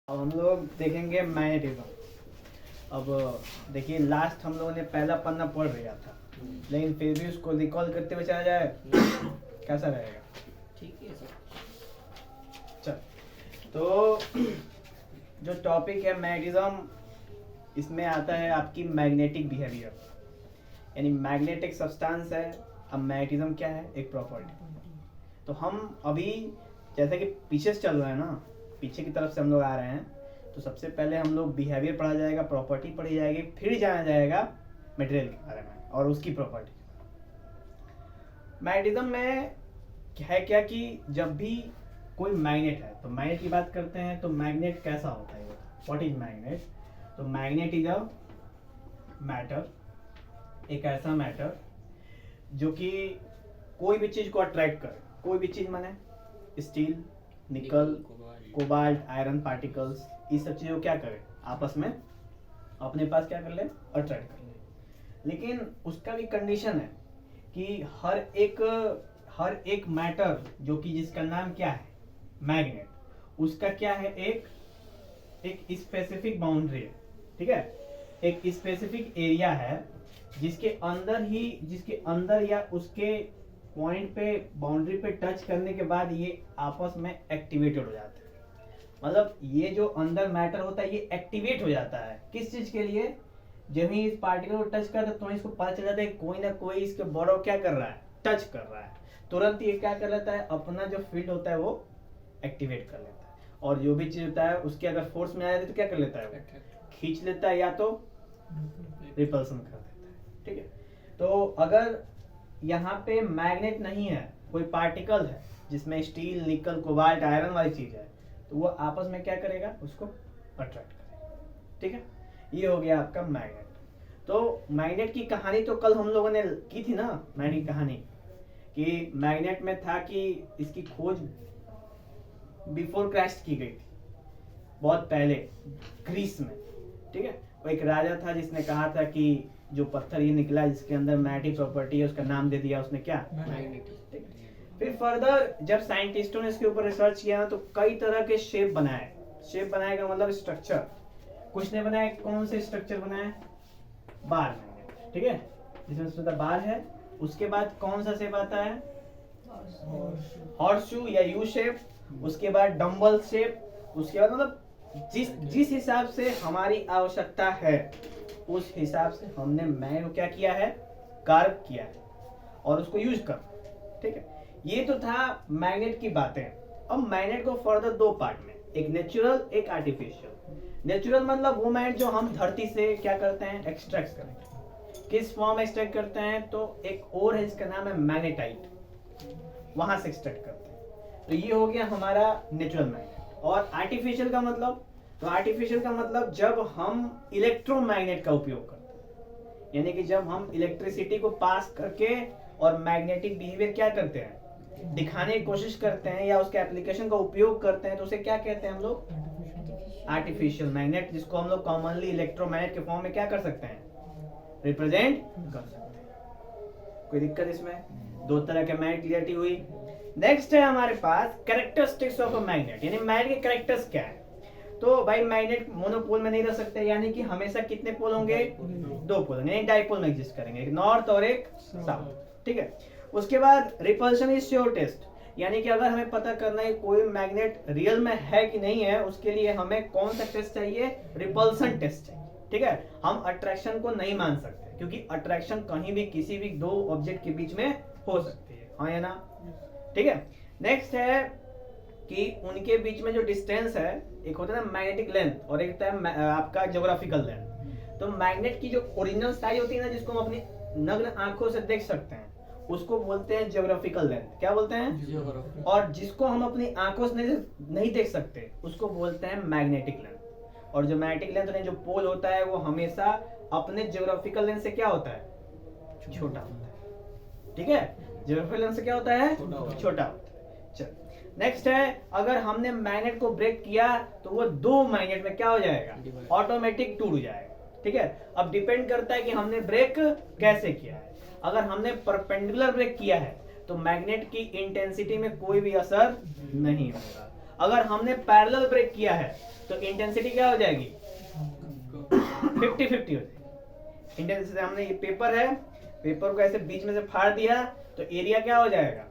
अब हम लोग देखेंगे मैग्नेटिज्म। अब देखिए लास्ट हम लोगों ने पहला पन्ना पढ़ लिया था, लेकिन फिर भी उसको रिकॉल करते हुए चला जाए कैसा रहेगा? ठीक है सर। चल, तो जो टॉपिक है मैग्नेटिज्म, इसमें आता है आपकी मैग्नेटिक बिहेवियर, यानी मैग्नेटिक सब्सटेंस है। अब मैग्नेटिज्म क्या है? एक प्रॉपर्टी। तो हम अभी जैसे कि पीछे से चल रहे हैं ना, पीछे की तरफ से हम लोग आ रहे हैं, तो सबसे पहले हम लोग बिहेवियर पढ़ा जाएगा, प्रॉपर्टी पढ़ी जाएगी, फिर जाना जाएगा मटेरियल के बारे में और उसकी प्रॉपर्टी। मैग्नेटिज्म में है क्या कि जब भी कोई मैग्नेट है, तो मैग्नेट की बात करते हैं, तो मैग्नेट कैसा होता है? What is magnet? तो मैग्नेट इज अ मैटर, एक ऐसा मैटर जो कि कोई भी चीज को अट्रैक्ट करे। कोई भी चीज माने स्टील, निकल, कोबाल्ट, आयरन पार्टिकल्स, इस सब चीजों को क्या करे? आपस में अपने पास क्या कर ले? अट्रैक्ट कर ले। लेकिन उसका भी कंडीशन है कि हर एक मैटर जो कि जिसका नाम क्या है? मैग्नेट, उसका क्या है? एक स्पेसिफिक बाउंड्री है, ठीक है? एक स्पेसिफिक एरिया है जिसके अंदर या उसके पॉइंट पे, बाउंड्री पे टच करने के बाद ये आपस में एक्टिवेटेड हो जाते हैं। मतलब ये जो अंदर मैटर होता है ये एक्टिवेट हो जाता है। किस चीज के लिए? जब ही इस पार्टिकल को टच करता है तो इसको पता चल जाता है कोई ना कोई इसके बॉर्डर क्या कर रहा है? टच कर रहा है। तुरंत ये क्या कर लेता है? अपना जो फील्ड होता है वो एक्टिवेट कर लेता है, और जो भी चीज होता है उसके अगर फोर्स में आ जाती है तो क्या कर लेता है? वो खींच लेता है या तो रिपल्सन कर देता है, ठीक है? तो अगर यहाँ पे मैग्नेट नहीं है, कोई पार्टिकल है जिसमें स्टील, निकल, कोबाल्ट, आयरन वाली चीज है, तो वो आपस में क्या करेगा? उसको अट्रैक्ट करेगा, ठीक है? ये हो गया आपका मैग्नेट। तो मैग्नेट की कहानी तो कल हम लोगों ने की थी ना, मैग्नेट की कहानी, कि मैग्नेट में था कि इसकी खोज बिफोर क्राइस्ट की गई थी, बहुत पहले ग्रीस में, ठीक है? वो एक राजा था जिसने कहा था कि जो पत्थर ये निकला जिसके अंदर मैग्नेटिक प्रॉपर्टी है, उसका नाम दे दिया उसने क्या? मैग्नेटिक। फिर फर्दर जब साइंटिस्टों ने इसके ऊपर रिसर्च किया तो कई तरह के शेप बनाए। शेप बनाए का मतलब स्ट्रक्चर। कुछ ने बनाए, कौन से स्ट्रक्चर बनाए? बार मैग्नेट, ठीक है? जिसमें सबसे बार है। उसके बाद कौन सा शेप आता है? हॉर्स शू या यू शेप। उसके बाद डम्बल शेप। उसके बाद मतलब जिस हिसाब से हमारी आवश्यकता है उस हिसाब से हमने मैग्नेट को क्या किया है? कार्व किया है और उसको यूज कर, ठीक है? ये तो था मैग्नेट की बातें। अब मैग्नेट को फर्दर दो पार्ट में, एक नेचुरल, एक आर्टिफिशियल। नेचुरल मतलब वो मैग्नेट जो हम धरती से क्या करते हैं? एक्सट्रैक्ट करते हैं। किस फॉर्म में एक्सट्रैक्ट करते हैं? तो एक और है जिसका नाम है मैग्नेटाइट, वहां से एक्सट्रैक्ट करते हैं। तो ये हो गया हमारा नेचुरल मैग्नेट। और आर्टिफिशियल का मतलब? तो आर्टिफिशियल का मतलब जब हम इलेक्ट्रोमैग्नेट का उपयोग करते हैं, यानी कि जब हम इलेक्ट्रिसिटी को पास करके और मैग्नेटिक बिहेवियर क्या करते हैं? दिखाने की कोशिश करते हैं या उसके एप्लीकेशन का उपयोग करते हैं, तो उसे क्या कहते हैं हम लोग? आर्टिफिशियल मैग्नेट, जिसको हम लोग कॉमनली इलेक्ट्रोमैग्नेट के फॉर्म में क्या कर सकते हैं? रिप्रेजेंट कर सकते हैं। कोई दिक्कत इसमें? दो तरह के मैग्नेट क्लियरिटी हुई। नेक्स्ट है हमारे पास कैरेक्टरिस्टिक्स ऑफ अ मैग्नेट, यानी मैग्नेट के कैरेक्टर्स क्या है? तो भाई मैग्नेट मोनोपोल में नहीं रह सकते, यानी कि हमेशा कितने पोल होंगे? दो पोल होंगे, डाइपोल में एग्जिस्ट करेंगे, एक नॉर्थ और एक साउथ, ठीक है? उसके बाद रिपल्शन इज श्योर टेस्ट, यानी कि अगर हमें पता करना है कोई मैग्नेट रियल में है कि नहीं है, उसके लिए हमें कौन सा टेस्ट चाहिए? रिपल्शन टेस्ट चाहिए, ठीक है? हम अट्रैक्शन को नहीं मान सकते, क्योंकि अट्रैक्शन कहीं भी किसी भी दो ऑब्जेक्ट के बीच में हो सकती है, हाँ या ना? ठीक है। नेक्स्ट है कि उनके बीच में जो डिस्टेंस है, एक होता है ना मैग्नेटिक लेंथ और एक होता है आपका ज्योग्राफिकल लेंथ। तो मैग्नेट की जो ओरिजिनल साइज होती है ना, जिसको हम अपनी नग्न आंखों से देख सकते हैं, उसको बोलते हैं ज्योग्राफिकल लेंथ। क्या बोलते हैं? और जिसको हम अपनी आंखों से नहीं देख सकते उसको बोलते हैं मैग्नेटिक लेंथ। और जो मैग्नेटिक लेंथ जो पोल होता है वो हमेशा अपने ज्योग्राफिकल लेंथ से क्या होता है? छोटा होता है, ठीक है? ज्योग्राफिकल लेंथ से क्या होता है? छोटा होता है। चल, नेक्स्ट है, अगर हमने मैग्नेट को ब्रेक किया तो वो दो मैग्नेट में क्या हो जाएगा? ऑटोमेटिक टूट जाएगा, ठीक है? अब डिपेंड करता है कि हमने ब्रेक कैसे किया है। अगर हमने परपेंडिकुलर ब्रेक किया है तो मैग्नेट की इंटेंसिटी में कोई भी असर नहीं होगा। अगर हमने पैरेलल ब्रेक किया है तो इंटेंसिटी क्या हो जाएगी? 50-50 हो जाएगी। इंटेंसिटी, हमने ये पेपर है, पेपर को ऐसे बीच में से फाड़ दिया तो एरिया क्या हो जाएगा?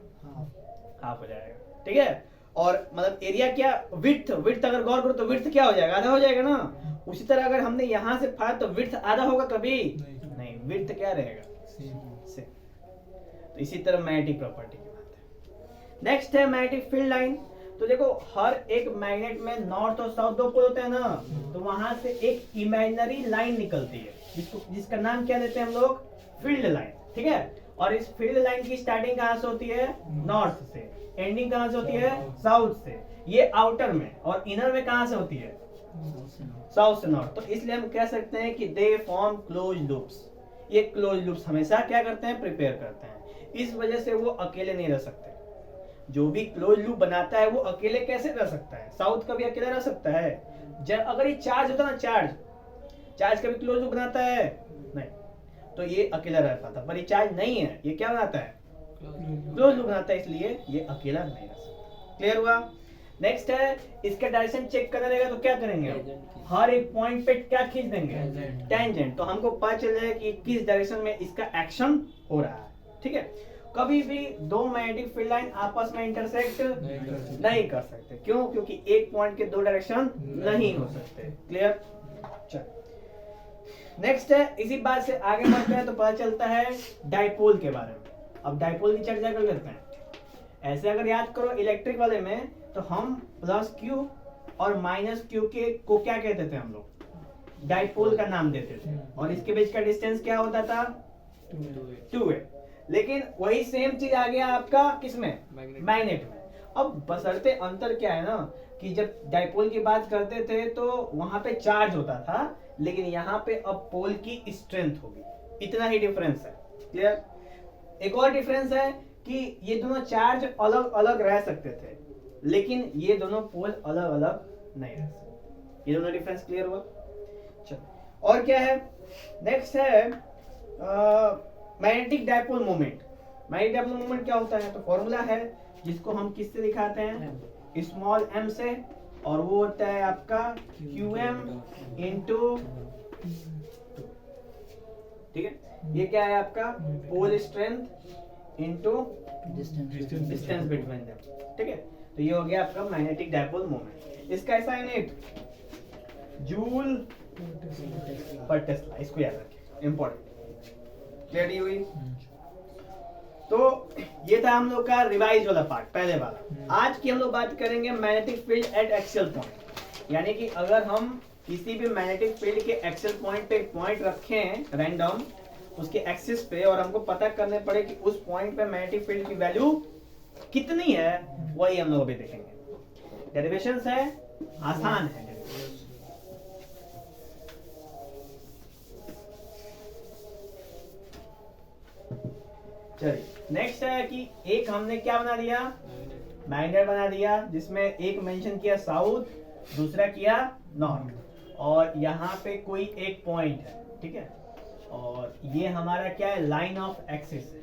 हाफ हो जाएगा, ठीक है। और मतलब एरिया क्या, विड्थ अगर गौर करो तो विड्थ क्या हो जाएगा? आधा हो जाएगा ना। उसी तरह अगर हमने यहाँ से फाड़ तो विड्थ आधा होगा कभी नहीं, विड्थ क्या रहेगा? सेम। तो इसी तरह मैग्नेटिक प्रॉपर्टी की बात है। नेक्स्ट है मैग्नेटिक फील्ड लाइन। तो देखो हर एक मैग्नेट में नॉर्थ और साउथ दो पोल होते हैं ना, तो वहां से एक इमेजिनरी लाइन निकलती है जिसका नाम क्या देते हैं हम लोग? फील्ड लाइन, ठीक है। और इस फील्ड लाइन की स्टार्टिंग कहां से होती है? नॉर्थ से। एंडिंग कहां से होती है? साउथ से। ये आउटर में, और इनर में कहां से होती है? साउथ से नॉर्थ। तो इसलिए हम कह सकते हैं कि दे फॉर्म क्लोज लूप्स। ये क्लोज लूप्स हमेशा क्या करते हैं? प्रिपेयर करते हैं। इस वजह से वो अकेले नहीं रह सकते। जो भी क्लोज लूप बनाता है वो अकेले कैसे रह सकता है? साउथ का भी अकेला रह सकता है? अगर ये चार्ज होता ना, चार्ज कभी क्लोज लूप बनाता है? नहीं, तो ये अकेला रह पाता। पर ये चार्ज नहीं है, ये क्या बनाता है? क्लोज लूप बनाता है, इसलिए ये अकेला नहीं रह सकता। क्लियर हुआ? नेक्स्ट है, इसका डायरेक्शन चेक करना रहेगा तो क्या करेंगे? हर एक पॉइंट पे क्या खींच देंगे? टेंजेंट। तो हमको पता चल जाएगा कि किस डायरेक्शन में इसका एक्शन हो रहा है, ठीक है। कभी भी दो मैग्नेटिक फील्ड लाइन आपस में इंटरसेक्ट नहीं कर सकते। क्यों? क्योंकि एक पॉइंट के दो डायरेक्शन नहीं हो सकते। क्लियर? चल नेक्स्ट है, इसी बात से आगे बढ़ते हैं तो पता चलता है डाइपोल के बारे में। अब डाइपोल की चर्चा कर लेते हैं। ऐसे अगर याद करो इलेक्ट्रिक वाले में, तो हम प्लस क्यू और माइनस क्यू के को क्या कहते थे? हम लोग डाइपोल का नाम देते थे। और इसके बीच का डिस्टेंस क्या होता था? 2a। लेकिन वही सेम चीज आ गया आपका किसमें? मैग्नेट में। अब बशर्ते अंतर क्या है ना, कि जब डाइपोल की बात करते थे तो वहां पे चार्ज होता था, लेकिन यहाँ पे अब पोल की स्ट्रेंथ होगी। इतना ही डिफरेंस है। क्लियर? एक और डिफरेंस है कि ये दोनों चार्ज अलग अलग रह सकते थे, लेकिन ये दोनों पोल अलग अलग नहीं रह सकते। ये दोनों डिफरेंस क्लियर हुआ? चलो और क्या है? नेक्स्ट है magnetic dipole moment. Magnetic dipole moment क्या होता है? तो फॉर्मूला है जिसको हम किससे दिखाते हैं? स्मॉल m से, और वो होता है आपका qm इंटू, ठीक है। ये क्या है आपका? Pole strength into distance between them, ठीक है। तो ये हो गया आपका मैग्नेटिक डाइपोल मोमेंट। इसका ऐसा यूनिट जूल पर टेस्ला, इसको याद रखिए, इंपॉर्टेंट। क्लियर हुई? तो ये था हम लोग का रिवाइज वाला पार्ट, पहले वाला। आज की हम लोग बात करेंगे magnetic field at axial point. यानी कि अगर हम किसी भी मैग्नेटिक फील्ड के एक्सियल पॉइंट पे एक पॉइंट रखें रैंडम उसके एक्सिस पे, और हमको पता करने पड़े कि उस पॉइंट पे मैग्नेटिक फील्ड की वैल्यू कितनी है, वही हम लोग अभी देखेंगे। डेरिवेशंस है, आसान है। चलिए नेक्स्ट है कि एक हमने क्या बना दिया? मैग्नेट बना दिया, जिसमें एक मेंशन किया साउथ, दूसरा किया नॉर्थ, और यहाँ पे कोई एक पॉइंट है, ठीक है। और ये हमारा क्या है? लाइन ऑफ एक्सिस है,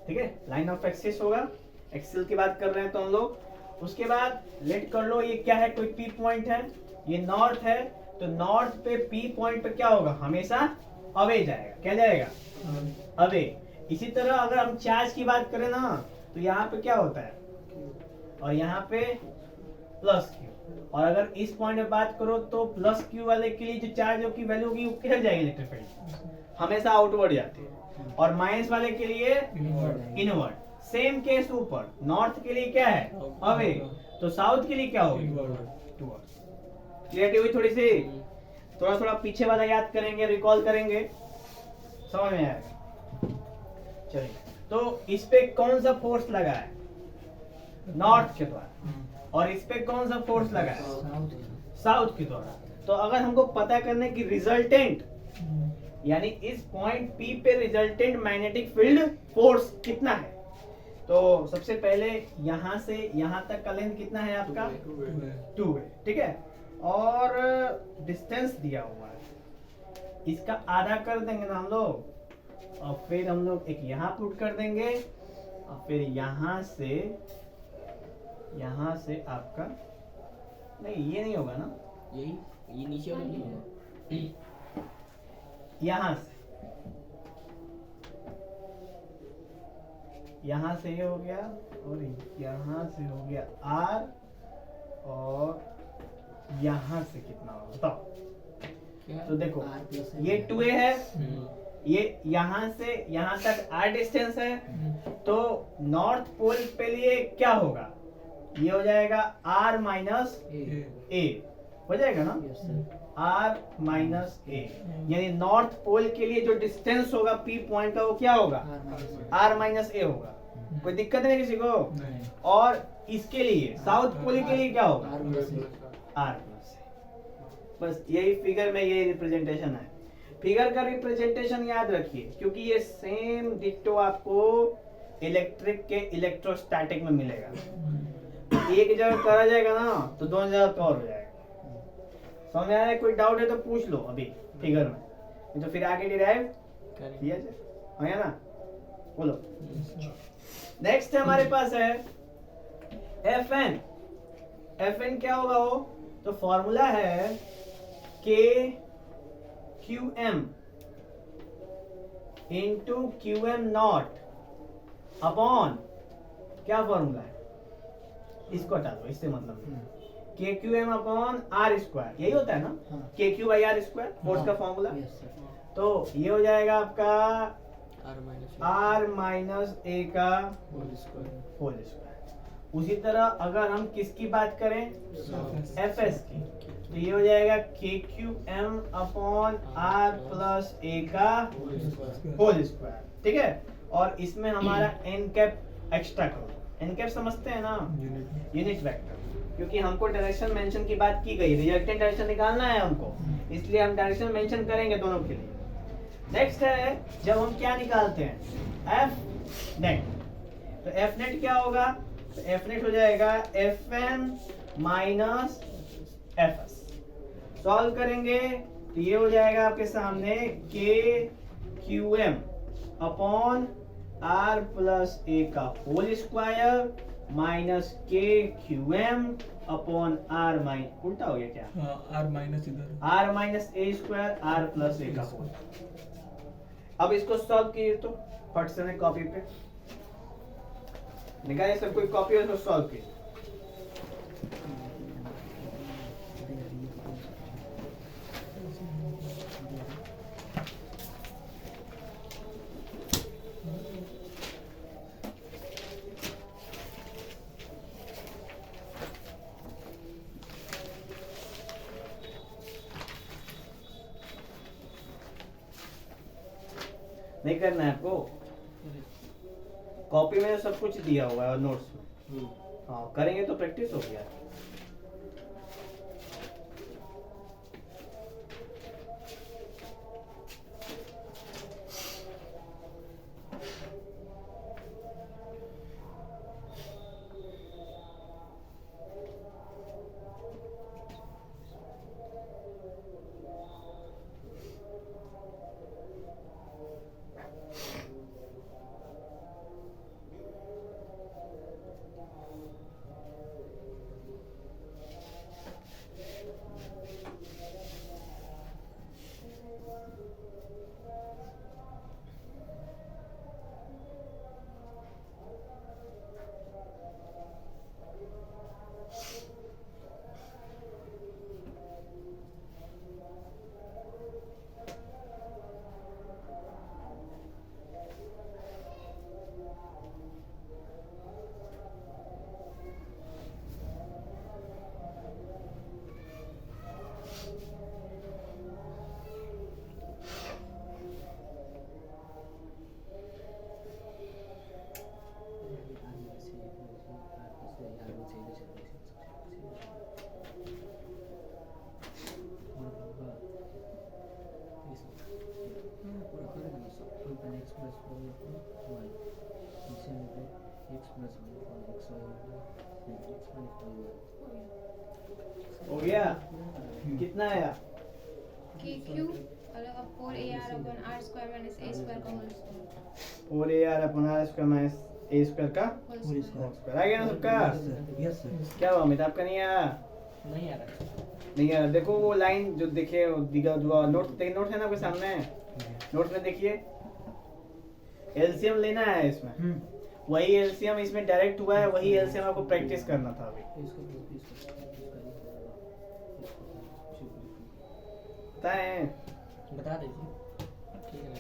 ठीक है। लाइन ऑफ एक्सिस होगा, एक्सिल की बात कर रहे हैं तो हम लोग। उसके बाद लेट कर लो, ये क्या है? कोई पी पॉइंट है, ये नॉर्थ है, तो नॉर्थ पे पी पॉइंट पे क्या होगा? हमेशा अवे जाएगा। क्या जाएगा? अवे। इसी तरह अगर हम चार्ज की बात करें ना, तो यहाँ पे क्या होता है? और यहाँ पे प्लस क्यू। और अगर इस पॉइंट में बात करो तो प्लस क्यू वाले के लिए जो चार्ज की वैल्यू होगी वो किधर जाएगी? इलेक्ट्रिक फील्ड हमेशा आउटवर्ड जाती है। और माइनस वाले के लिए इनवर्ड। सेम केस ऊपर, नॉर्थ के लिए क्या है? अवे। तो साउथ के लिए क्या होगी? क्लियरिटी हुई थोड़ी सी? थोड़ा थोड़ा पीछे वाला याद करेंगे, रिकॉल करेंगे, समझ में आएगा। चलिए, तो इस पे कौन सा फोर्स लगा है? नॉर्थ के द्वारा। और इस पे कौन सा फोर्स लगा है? साउथ के द्वारा। तो अगर हमको पता करने की रिजल्टेंट, यानी इस पॉइंट P पे रिजल्टेंट मैग्नेटिक फील्ड फोर्स कितना है, तो सबसे पहले यहां से यहां तक का लेंथ कितना है आपका? 2 है, ठीक है। और डिस्टेंस दिया हुआ है, इसका आधा कर देंगे ना हम लोग, और फिर हम लोग एक यहाँ पुट कर देंगे, और फिर यहाँ से यहाँ से आपका नहीं, ये नहीं होगा ना, यही ये नीचे वाला नहीं होगा। यहाँ से ये हो गया और यहाँ से हो गया R, और यहाँ से कितना होगा बताओ। क्या? तो देखो R plus है। ये 2a है, ये यहाँ से यहाँ तक r डिस्टेंस है, तो नॉर्थ पोल पे लिए क्या होगा, ये हो जाएगा r माइनस a, हो जाएगा ना, Yes, sir. r minus a, यानी नॉर्थ पोल के लिए जो डिस्टेंस होगा p पॉइंट का वो क्या होगा, R minus A. r minus a होगा। कोई दिक्कत नहीं किसी को। और इसके लिए साउथ पोल के लिए क्या होगा, R plus A. r plus a। बस यही फिगर में यही रिप्रेजेंटेशन है। फिगर का रिप्रेजेंटेशन याद रखिए, क्योंकि ये सेम डिट्टो आपको इलेक्ट्रिक के इलेक्ट्रोस्टैटिक में मिलेगा। एक जगह करा जाएगा ना तो दोनों जगह कवर हो जाएगा। समझ में आ रहा है? कोई डाउट है तो पूछ लो अभी फिगर में, नहीं तो फिर आगे डिराइव किया जाए, है ना। बोलो। नेक्स्ट हमारे पास है Fn। Fn क्या होगा वो, तो फॉर्मूला है KQM into QM not upon, क्या फॉर्मूला है, इसको हटा दो, इससे मतलब नहीं। KQM अपॉन R स्क्वायर, यही होता है ना, हाँ। KQ by R square, force का फॉर्मूला। Yes, sir. तो ये हो जाएगा आपका R minus A. R minus A का Whole square. Whole square. उसी तरह अगर हम किसकी बात करें, Fs की, तो ये हो जाएगा KQM upon R plus A का होल स्क्वायर, ठीक है। और इसमें हमारा n कैप एक्स्ट्रा करो। n कैप समझते हैं ना, यूनिट वेक्टर, क्योंकि हमको डायरेक्शन मेंशन की बात की गई, रिजल्टेंट डायरेक्शन निकालना है हमको, इसलिए हम डायरेक्शन मेंशन करेंगे दोनों के लिए। नेक्स्ट है जब हम क्या निकालते हैं, एफ नेट। तो एफ नेट क्या होगा, तो एफ नेट हो जाएगा Fn माइनस Fs। सॉल्व करेंगे तो ये हो जाएगा आपके सामने KQM upon R plus A का whole square minus KQM upon R minus, उल्टा हो गया क्या, R माइनस इधर R minus A square R plus A का होल। अब इसको सॉल्व कीजिए तो फट से कॉपी पे निकालिए, सब कोई कॉपी है, उसको सॉल्व कीजिए। नहीं करना है आपको, कॉपी में सब कुछ दिया हुआ है और नोट्स में। हाँ करेंगे तो प्रैक्टिस हो गया। हो गया, कितना आया, KQ अलग 4AR upon R square minus A square का whole square. 4AR upon R square minus A square का होल होल स्क्वायर। स्क्वायर आ गया ना सबका? Yes sir. क्या हुआ अमित, आपका नहीं आया? नहीं आ रहा। नहीं आया। देखो वो लाइन जो देखिए दिखा जो नोट देखिए, नोट है ना आपके सामने, नोट में देखिए एलसीएम लेना है इसमें, वही एलसीएम इसमें डायरेक्ट हुआ है, वही एलसीएम आपको प्रैक्टिस करना था अभी। पता है? बता दीजिए। ठीक है।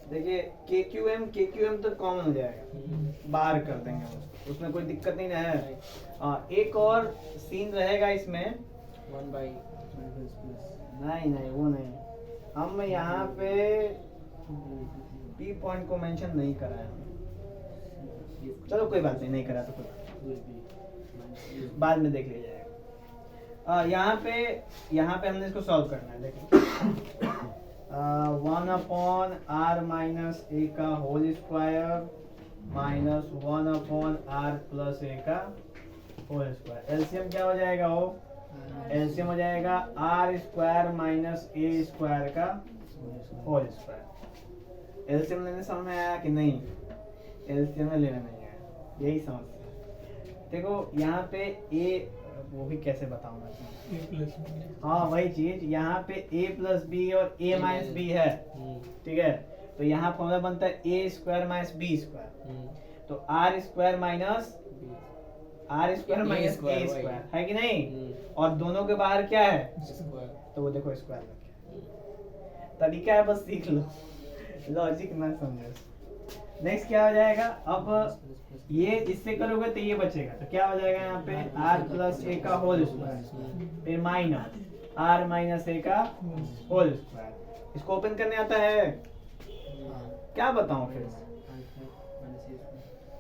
देखिए के क्यू एम तो कॉमन हो जाएगा, बाहर कर देंगे उसमें कोई दिक्कत नहीं ना है। एक और सीन रहेगा इसमें, 1/, नहीं वो नहीं, हम यहाँ पे पी पॉइंट को मेंशन नहीं करा है। चलो कोई बात नहीं करा तो कोई बात नहीं, बाद में देख लिया जाएगा। यहाँ पे हमने इसको सॉल्व करना है। देखो 1/r-a का whole square minus 1/r + a का होल स्क्वायर। एलसीएम क्या हो जाएगा? वो एलसीएम हो जाएगा r² माइनस a स्क्वायर का होल स्क्वायर। एलसीएम लेने समझ में आया कि नहीं? एलसीएम में लेना नहीं है, यही समस्या। देखो यहाँ पे a, वो भी कैसे बताऊं मैं? हाँ वही चीज, यहाँ पे a + b और a - b है, ठीक है? तो यहाँ फॉर्मूला बनता है a² - b², तो r² माइनस a² है कि नहीं? और दोनों के बाहर क्या है? स्क्वायर। तो वो देखो स्क्वायर लग गया। तरीका है, बस सीख लो, लॉजिक ना समझो। नेक्स्ट क्या हो जाएगा? अब ये इससे करोगे तो ये बचेगा, तो क्या हो जाएगा यहाँ पे? r + a का होल स्क्वायर, फिर माइनस r - a का होल स्क्वायर। इसको ओपन करने आता है? क्या बताऊं फिर?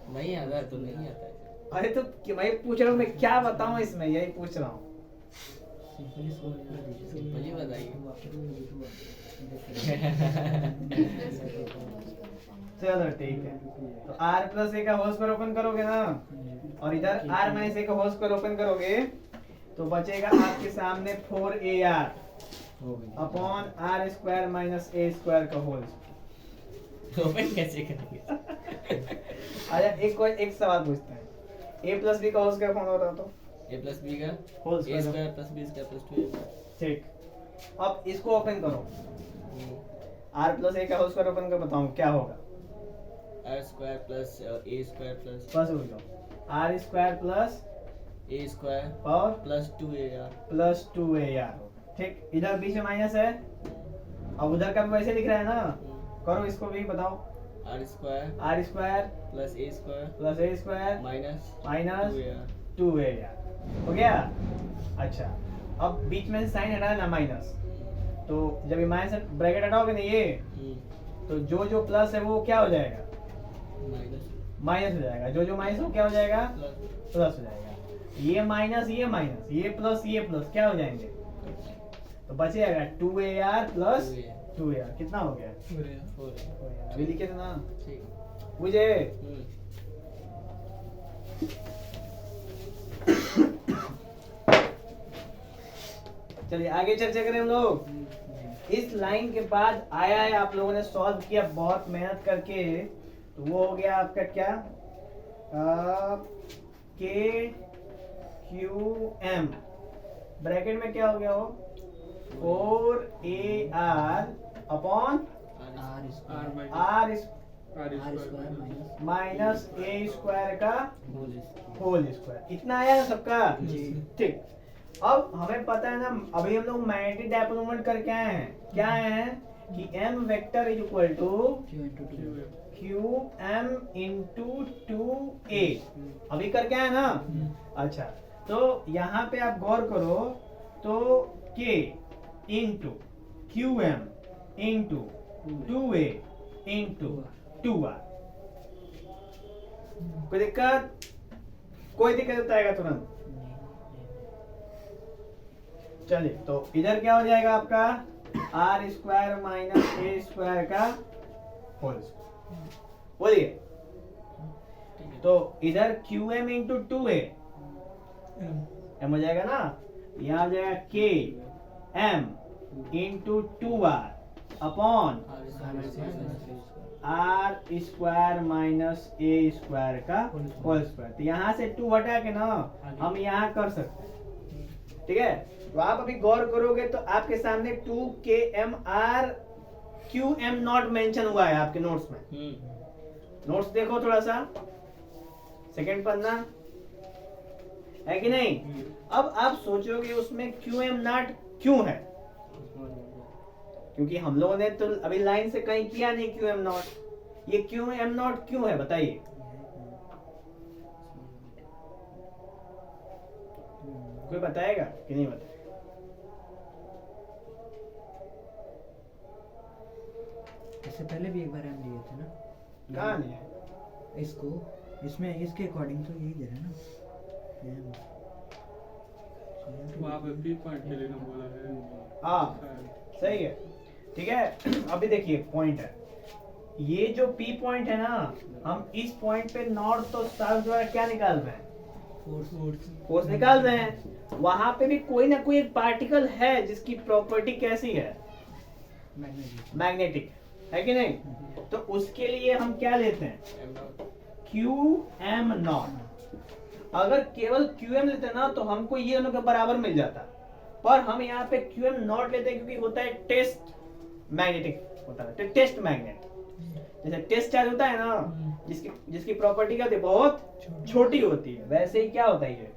नहीं आता तो नहीं आता है। अरे तो मैं पूछ रहा हूँ, मैं क्या बताऊं इसमें, यही पूछ रहा हूँ। सिंपल ही बताइए। चलो ठीक है, तो r + a का होल स्क्वायर ओपन करोगे ना, और इधर r - a का होल स्क्वायर ओपन करोगे, तो बचेगा आपके सामने 4ar upon r² minus a² का होल स्क्वायर। ओपन कैसे करेंगे? अच्छा एक सवाल पूछते हैं, a + b का होल स्क्वायर कौन होता है? तो a + b का whole a² square, + b² + 2a। ठीक। अब इसको ओपन करो, r + a का होल स्क्वायर ओपन कर, बताऊं क्या होगा? r² + a² + बस रुक जाओ, r² प्लस a² और + 2ar। प्लस 2ar, ठीक। इधर बीच में माइनस है, अब उधर का भी वैसे लिख रहा है ना, करो इसको भी बताओ। r² r² + a² plus a² minus minus 2ar। 2ar हो गया। अच्छा, अब बीच में साइन हटाना ना, माइनस, तो जब ये माइनस ब्रैकेट हटाओगे ना ये, तो जो प्लस है वो क्या हो जाएगा? माइनस माइनस हो जाएगा। जो माइनस वो क्या हो जाएगा? प्लस प्लस हो जाएगा। ये माइनस ये प्लस क्या हो जाएंगे? तो बचेगा 2ar प्लस 2ar। कितना हो गया? 4ar। अभी लिखे थे ना, ठीक। बुझे? चलिए आगे चर्चा करें हम लोग। इस लाइन के बाद आया है, आप लोगों ने सॉल्व किया बहुत मेहनत करके, तो वो हो गया आपका क्या? के क्यू एम, ब्रैकेट में क्या हो गया? वो 4ar upon r minus a² का होल स्क्वायर। इतना आया ना सबका? ठीक। अब हमें पता है ना, अभी हम लोग मैग्नेटिक डायपोल मोमेंट करके आए हैं। क्या आए हैं कि m vector is equal to qm into 2a, अभी करके आए ना। अच्छा, तो यहाँ पे आप गौर करो, तो k into qm into 2a into 2r। कोई दिक्कत? कोई दिक्कत बताएगा तुरंत? चलिए, तो इधर क्या हो जाएगा आपका? r² माइनस a² का होल स्क्वायर। बोलिए, तो इधर qm इंटू 2a m हो जाएगा ना, यहाँ हो जाएगा k m into 2r upon R R square minus A square का होल स्क्वायर। तो यहाँ से 2 हटा के ना हम यहाँ कर सकते हैं, ठीक है। तो आप अभी गौर करोगे तो आपके सामने 2 के M R Q M not mention हुआ है आपके नोट्स में। नोट्स देखो थोड़ा सा, सेकंड पन्ना है कि नहीं। अब आप सोचोगे उसमें क्यू एम नॉट क्यों है, क्योंकि हम लोगों ने तो अभी लाइन से कहीं किया नहीं क्यू एम नॉट। ये क्यू एम नॉट क्यों है बताइए। कोई बताएगा कि नहीं बताएगा? इससे पहले भी एक बार हम लिए थे ना। कहाँ नहीं है? इसको इसमें इसके अकॉर्डिंग तो यही दे रहा है ना। वहाँ पे पी पॉइंट के लिए ना बोला है। हाँ सही है, ठीक है। अभी देखिए पॉइंट है, ये जो पी पॉइंट है ना, हम इस पॉइंट पे नॉर्थ और साउथ द्वारा क्या निकाल रहे हैं, फोर्स निकाल रहे हैं। वहां पे भी कोई ना कोई एक पार्टिकल है जिसकी प्रॉपर्टी कैसी है, मैग्नेटिक है कि नहीं। तो उसके लिए हम क्या लेते हैं, क्यू एम नॉट। अगर केवल क्यू एम लेते ना तो हमको ये दोनों के बराबर मिल जाता, पर हम यहाँ पे क्यू एम नॉट लेते हैं क्योंकि होता है टेस्ट मैग्नेटिक होता है, टेस्ट मैग्नेट। जैसे टेस्ट चार्ज होता है ना, जिसकी प्रॉपर्टी क्या होती है, बहुत छोटी होती है, वैसे ही क्या होता है ये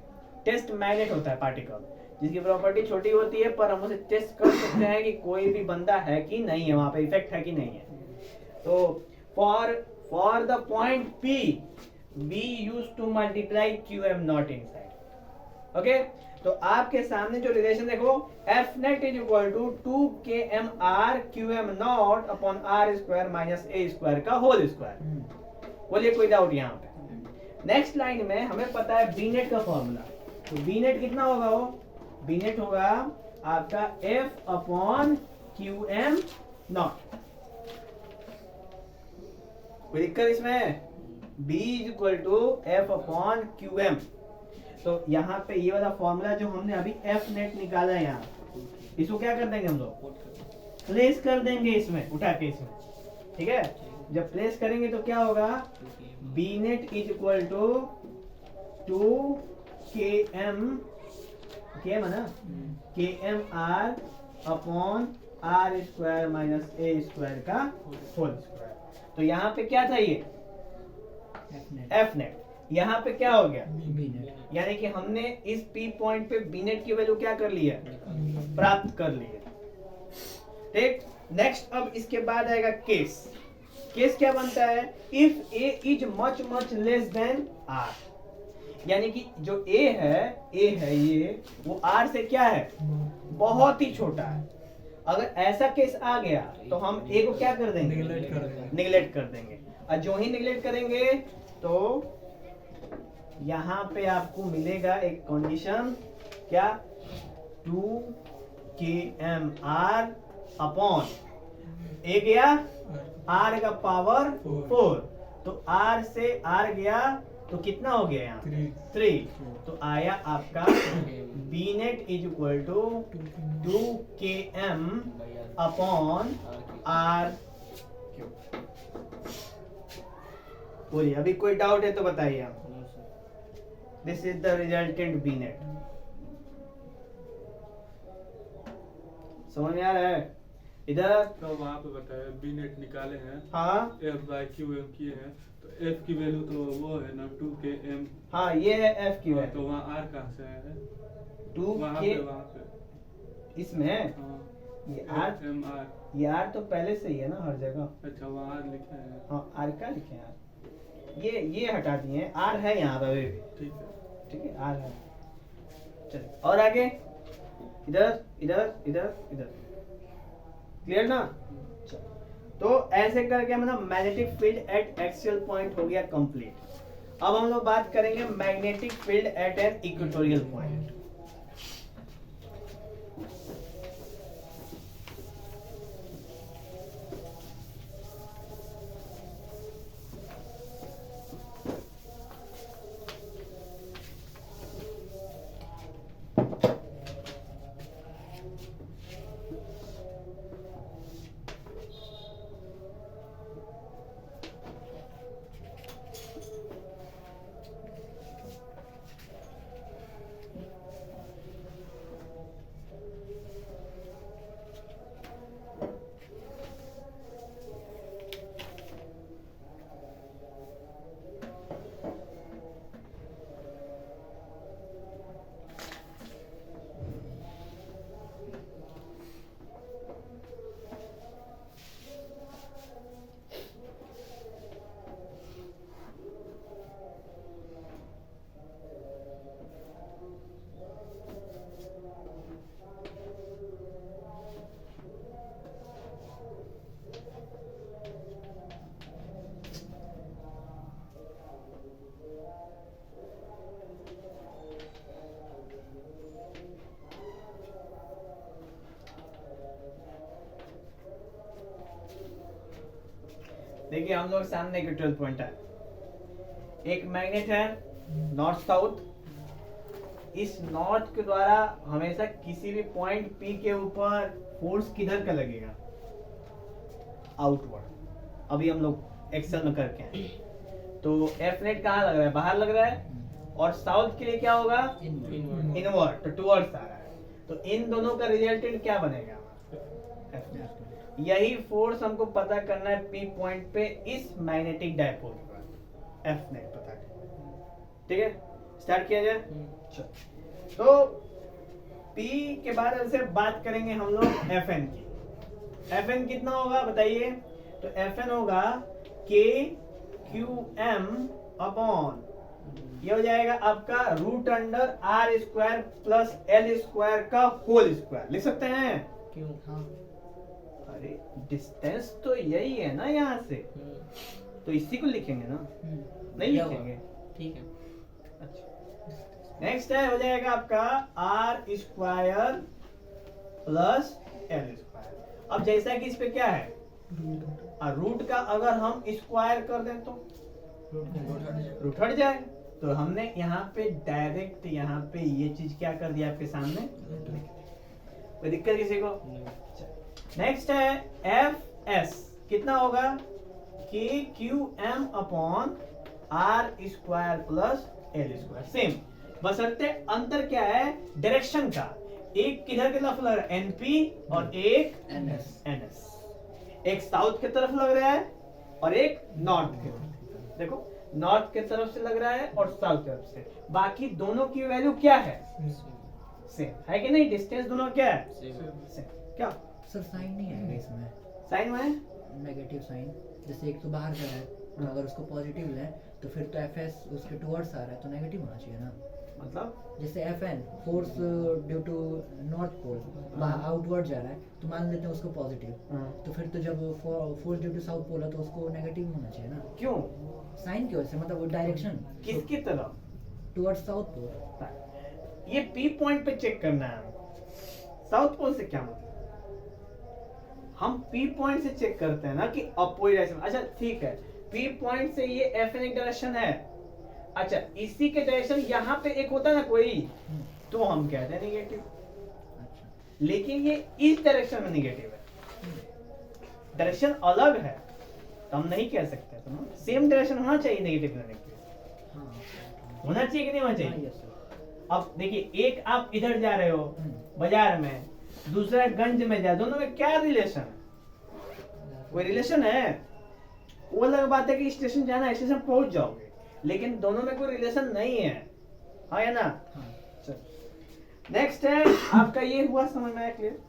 टेस्ट मैग्नेट होता है पार्टिकल, जिसकी प्रॉपर्टी छोटी होती है, पर हम उसे टेस्ट कर सकते हैं कि कोई भी बंदा है कि नहीं है, वहां पे इफेक्ट है कि नहीं है। तो for the point P we used to multiply QM not inside। Okay, तो आपके सामने जो रिलेशन देखो, F net is equal to 2 KMR QM not upon R square minus A square का होल स्क्वायर। बोलिए कोई डाउट यहाँ पे। नेक्स्ट लाइन में हमें पता है B net का फॉर्मूला, तो B net कितना होगा, वो B net होगा आपका F अपॉन QM नॉट। कोई दिक्कत इसमें, B is equal to F upon Q M. तो यहाँ पे ये वाला फॉर्मूला जो हमने अभी एफ नेट निकाला है, यहाँ इसको क्या कर देंगे हम लोग, प्लेस कर देंगे इसमें, उठा के इसमें, ठीक है। जब प्लेस करेंगे तो क्या होगा, B net is equal to 2 KM है ना, KMR अपॉन R square minus A square का होल स्क्वायर। तो यहाँ पे क्या था, ये एफ नेट, यहाँ पे क्या हो गया, यानी कि हमने इस P पॉइंट पे B नेट की वैल्यू क्या कर ली है, प्राप्त कर ली है, ठीक। नेक्स्ट अब इसके बाद आएगा केस। केस क्या बनता है, if A is much much less than R, यानी कि जो A है ये, वो R से क्या है, बहुत ही छोटा है। अगर ऐसा केस आ गया तो हम A को क्या कर देंगे, निगलेक्ट कर देंगे। और जो ही निगलेक्ट करेंगे तो यहाँ पे आपको मिलेगा एक कंडीशन, क्या, 2 KMR अपॉन A गया, R का पावर 4, तो R से R गया तो कितना हो गया यहाँ, 3। तो आया आपका B net is equal to 2 KM upon R cube. बोलिए अभी कोई डाउट है तो बताइए आप। This is the resultant B net. समझ में आ रहा है इधर? तो वहाँ पे बताया बी नेट निकाले हैं, हाँ एफ बाई क्यू एम किए हैं, तो एफ की वैल्यू तो वो है ना 2 KM। हाँ ये है एफ क्यू है, तो वहाँ आर कहाँ से आया है, 2 वहाँ के पे इसमें हाँ, ये आर, एम आर। ये आर तो पहले से ही है ना हर जगह। अच्छा वहाँ आर लिखे हैं, हाँ आर का लिखे हैं यार, ये हटा दिए, आर है यहाँ पे अभी भी, ठीक है। ठीक है आर है। चलिए और आगे, इधर इधर इधर इधर, क्लियर ना। तो ऐसे करके मतलब magnetic field at axial point हो गया कंप्लीट। अब हम लोग बात करेंगे magnetic field at an equatorial point. देखिए हम लोग सामने एक 12 पॉइंट है, एक मैग्नेट है नॉर्थ साउथ। इस नॉर्थ के द्वारा हमेशा किसी भी पॉइंट P के ऊपर फोर्स किधर का लगेगा? आउटवर्ड। अभी हम लोग एक्सेल में करके आए, तो एफ नेट कहाँ लग रहा है? बाहर लग रहा है। और साउथ के लिए क्या होगा? इनवर्ड, तो टुवर्ड्स आ रहा है। तो इन दोनों का रिजल्टेंट क्या बनेगा? F net. यही फोर्स हमको पता करना है P पॉइंट पे इस मैग्नेटिक डायपोल पर, एफ नेट पता करना। ठीक है, स्टार्ट किया जाए। चलो, तो P के बाद से बात करेंगे हम लोग Fn की। Fn कितना होगा बताइए? तो Fn होगा KQM अपॉन, ये हो जाएगा आपका root under R square plus L square का होल स्क्वायर। लिख सकते हैं? क्यों? हाँ। अरे डिस्टेंस तो यही है ना यहाँ से, तो इसी को लिखेंगे ना, नहीं क्या हुआ? लिखेंगे? ठीक है। अच्छा, नेक्स्ट है हो जाएगा आपका R square plus L square. अब जैसा कि इस पे क्या है, रूट का अगर हम स्क्वायर कर दें तो रूट हट जाए, तो हमने यहाँ पे डायरेक्ट यहाँ पे ये चीज क्या कर दिया आपके सामने। कोई दिक्कत किसी को? नेक्स्ट है एफ एस, कितना होगा? K Q M upon R square plus L square. Same, बशर्ते अंतर क्या है? डायरेक्शन का। एक किधर की तरफ लग रहा है? एनपी, और एक एनएस। एक साउथ की तरफ लग रहा है और एक नॉर्थ की तरफ। देखो, नॉर्थ की तरफ से लग रहा है और साउथ की तरफ से। बाकी दोनों की वैल्यू क्या है? सेम है कि नहीं? डिस्टेंस दोनों क्या है? सेम। क्या सर साइन नहीं आएगा इसमें? साइन में? नेगेटिव साइन, जैसे एक तो बाहर जा रहा है, तो अगर उसको पॉजिटिव लें तो फिर तो एफ एस उसके टुवर्ड्स आ रहा है, तो नेगेटिव होना चाहिए ना। मतलब जैसे F N force due to north pole बाहर आउटवर्ड जा रहा है, तो मान लेते हैं उसको पॉजिटिव, तो फिर तो जब force due to south pole है तो उसको नेगेटिव होना चाहिए ना। क्यों? साइन की वजह से, मतलब वो डायरेक्शन किसकी तरफ? Towards south pole. ये पी पॉइंट पे चेक करना है। साउथ पोल से क्या मतलब? हम पी पॉइंट से चेक करते हैं ना कि अपोजिट डायरेक्शन। अच्छा ठीक है, पी पॉइंट से ये एफ एन एक डायरेक्शन है। अच्छा, इसी के डायरेक्शन यहाँ पे एक होता है ना कोई, तो हम कहते हैं नेगेटिव। अच्छा, लेकिन ये इस डायरेक्शन में नेगेटिव है, डायरेक्शन अलग है, तो हम नहीं कह सकते। तो सेम डायरेक्शन होना चाहिए नेगेटिव करने के लिए। हाँ होना चाहिए कि नहीं होना हाँ, चाहिए? Yes sir. अब देखिए, एक आप इधर जा रहे हो बाजार में, दूसरा गंज में जा, दोनों में क्या रिलेशन है? कोई रिलेशन है? वो अलग बात है कि स्टेशन जाना है, स्टेशन पहुंच जाओगे, लेकिन दोनों में कोई रिलेशन नहीं है। हाँ या ना? हाँ। नेक्स्ट है आपका, ये हुआ समझ में आया? क्लियर?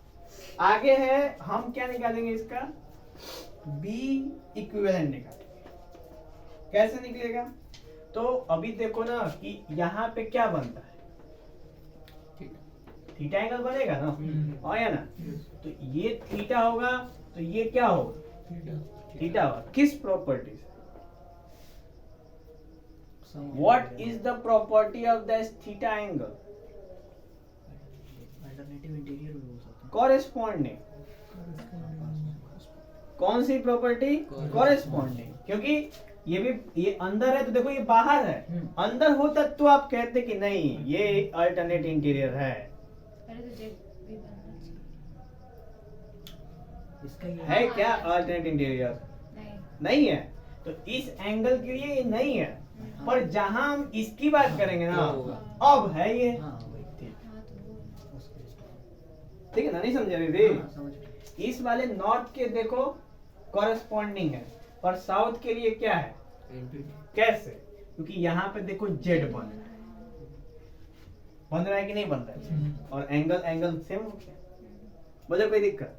आगे है हम क्या निकालेंगे इसका? बी इक्विवेलेंट निकालेंगे। कैसे निकलेगा? तो अभी देखो ना कि यहाँ पे क्या बनता है? थीटा एंगल बनेगा ना, हाँ या ना? तो ये थीटा होगा, तो ये क्या होगा? थीटा होगा। किस प्रॉपर्टी से? What is the property of this theta angle? Alternative interior भी हो सकता कॉरेस्पॉन्डिंग। कौन सी प्रॉपर्टी? कॉरेस्पॉन्डिंग। क्योंकि ये अंदर है, तो देखो ये बाहर है। अंदर होता तो आप कहते कि नहीं ये अल्टरनेट इंटीरियर है। पहले तो जेड भी बनना चाहिए। है। इसका ये है क्या अल्टरनेट इंटीरियर? नहीं। नहीं है, तो इस एंगल के लिए ये नहीं है। पर जहां हम इसकी बात करेंगे ना, अब है ये। हाँ वही हाँ तो वो उसके ठीक है ना? नहीं समझ रहे थे? हाँ, समझ गए। इस वाले नॉर्थ के देखो कॉरेस्पॉन्डिंग है, पर साउथ के लिए क्या है? कैसे? क्योंकि यहाँ पे देखो जेड बन रहा है कि नहीं बन रहा है, और एंगल सेम हो गया। बोले कोई दिक्कत?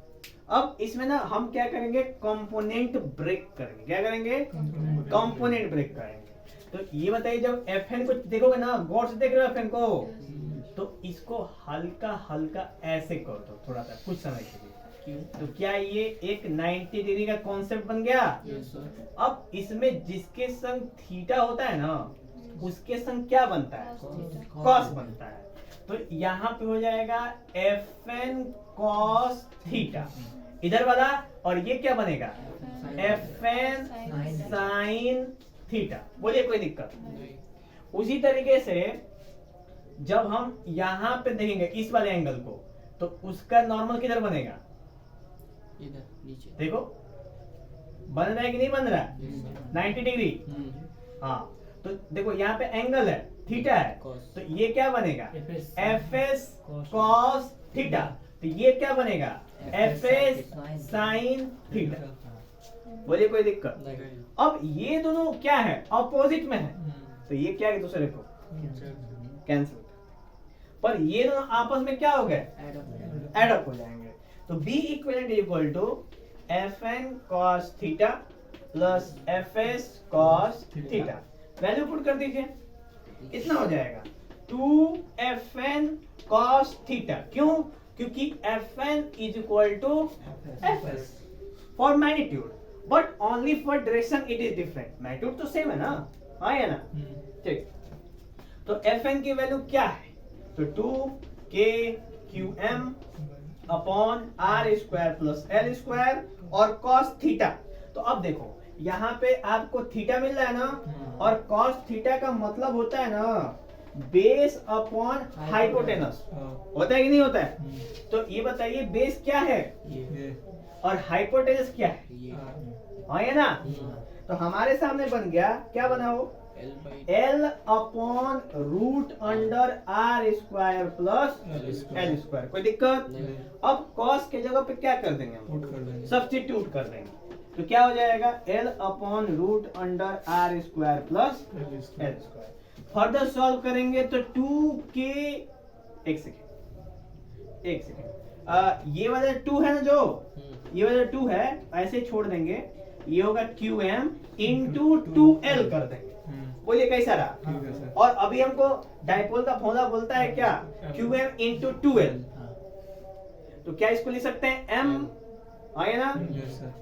अब इसमें ना हम क्या करेंगे? कंपोनेंट ब्रेक करेंगे। क्या करेंगे? कंपोनेंट ब्रेक करेंगे। तो ये बताइए, जब एफएन को देखोगे ना, गौर से देख रहे हो एफएन को, तो इसको हल्का हल्का ऐसे कर दो थोड़ा सा कुछ समय के लिए। क्यों? तो क्या ये एक 90 डिग्री का कॉन्सेप्ट बन गया? Yes sir. अब इसमें जिसके संग थीटा होता है ना, उसके संग क्या बनता है? कॉस बनता है। तो यहाँ पे हो जाएगा एफ एन कॉस थीटा। इधर वाला, और ये क्या बनेगा एफ एन साइन थीटा। बोलिए कोई दिक्कत। उसी तरीके से जब हम यहाँ पे देखेंगे इस वाले एंगल को, तो उसका नॉर्मल किधर बनेगा, इधर नीचे। देखो बन रहा है कि नहीं बन रहा है, 90 डिग्री। हाँ तो देखो यहाँ पे एंगल है थीटा है, Cos। तो ये क्या बनेगा FS F S cos theta, तो ये क्या बनेगा एफ एस साइन थीटा। बोलिए कोई दिक्कत। नहीं। अब ये दोनों क्या है ऑपोजिट में है, तो ये क्या है दूसरे को कैंसिल, पर ये दोनों आपस में क्या हो गए ऐड अप हो जाएगा। एड अप हो जाएंगे। तो B equivalent equal to F N cos theta plus F S cos theta. Value put कर दीजिए, इतना हो जाएगा 2fn cos थीटा। क्यों? क्योंकि fn is equal to fs for magnitude, but only for direction it is different. Magnitude तो same है ना, हाँ है ना, ठीक। तो fn की वैल्यू क्या है, तो 2kqm upon r square plus l square और cos थीटा। तो अब देखो यहाँ पे आपको थीटा मिल रहा है ना, और cos थीटा का मतलब होता है ना बेस अपॉन हाइपोटेनस, होता है कि नहीं होता है। तो ये बताइए बेस क्या है ये और हाइपोटेनस क्या है, ये हाँ है ना। तो हमारे सामने बन गया, क्या बना वो L by L upon root under r square plus l square. कोई दिक्कत? नहीं। अब cos के जगह पे क्या कर देंगे हम, सब्स्टिट्यूट कर देंगे, तो क्या हो जाएगा L upon root under r square plus l square. Further solve करेंगे तो 2k, एक सेकेंड, ये वाला 2 है ना, जो ये वाला 2 है ऐसे ही छोड़ देंगे, ये होगा qm इंटू 2l कर देंगे। बोलिए कैसा रहा। और अभी हमको डाइपोल का फॉर्मूला बोलता है क्या, qm इंटू 2l, तो क्या इसको लिख सकते हैं m, आए ना।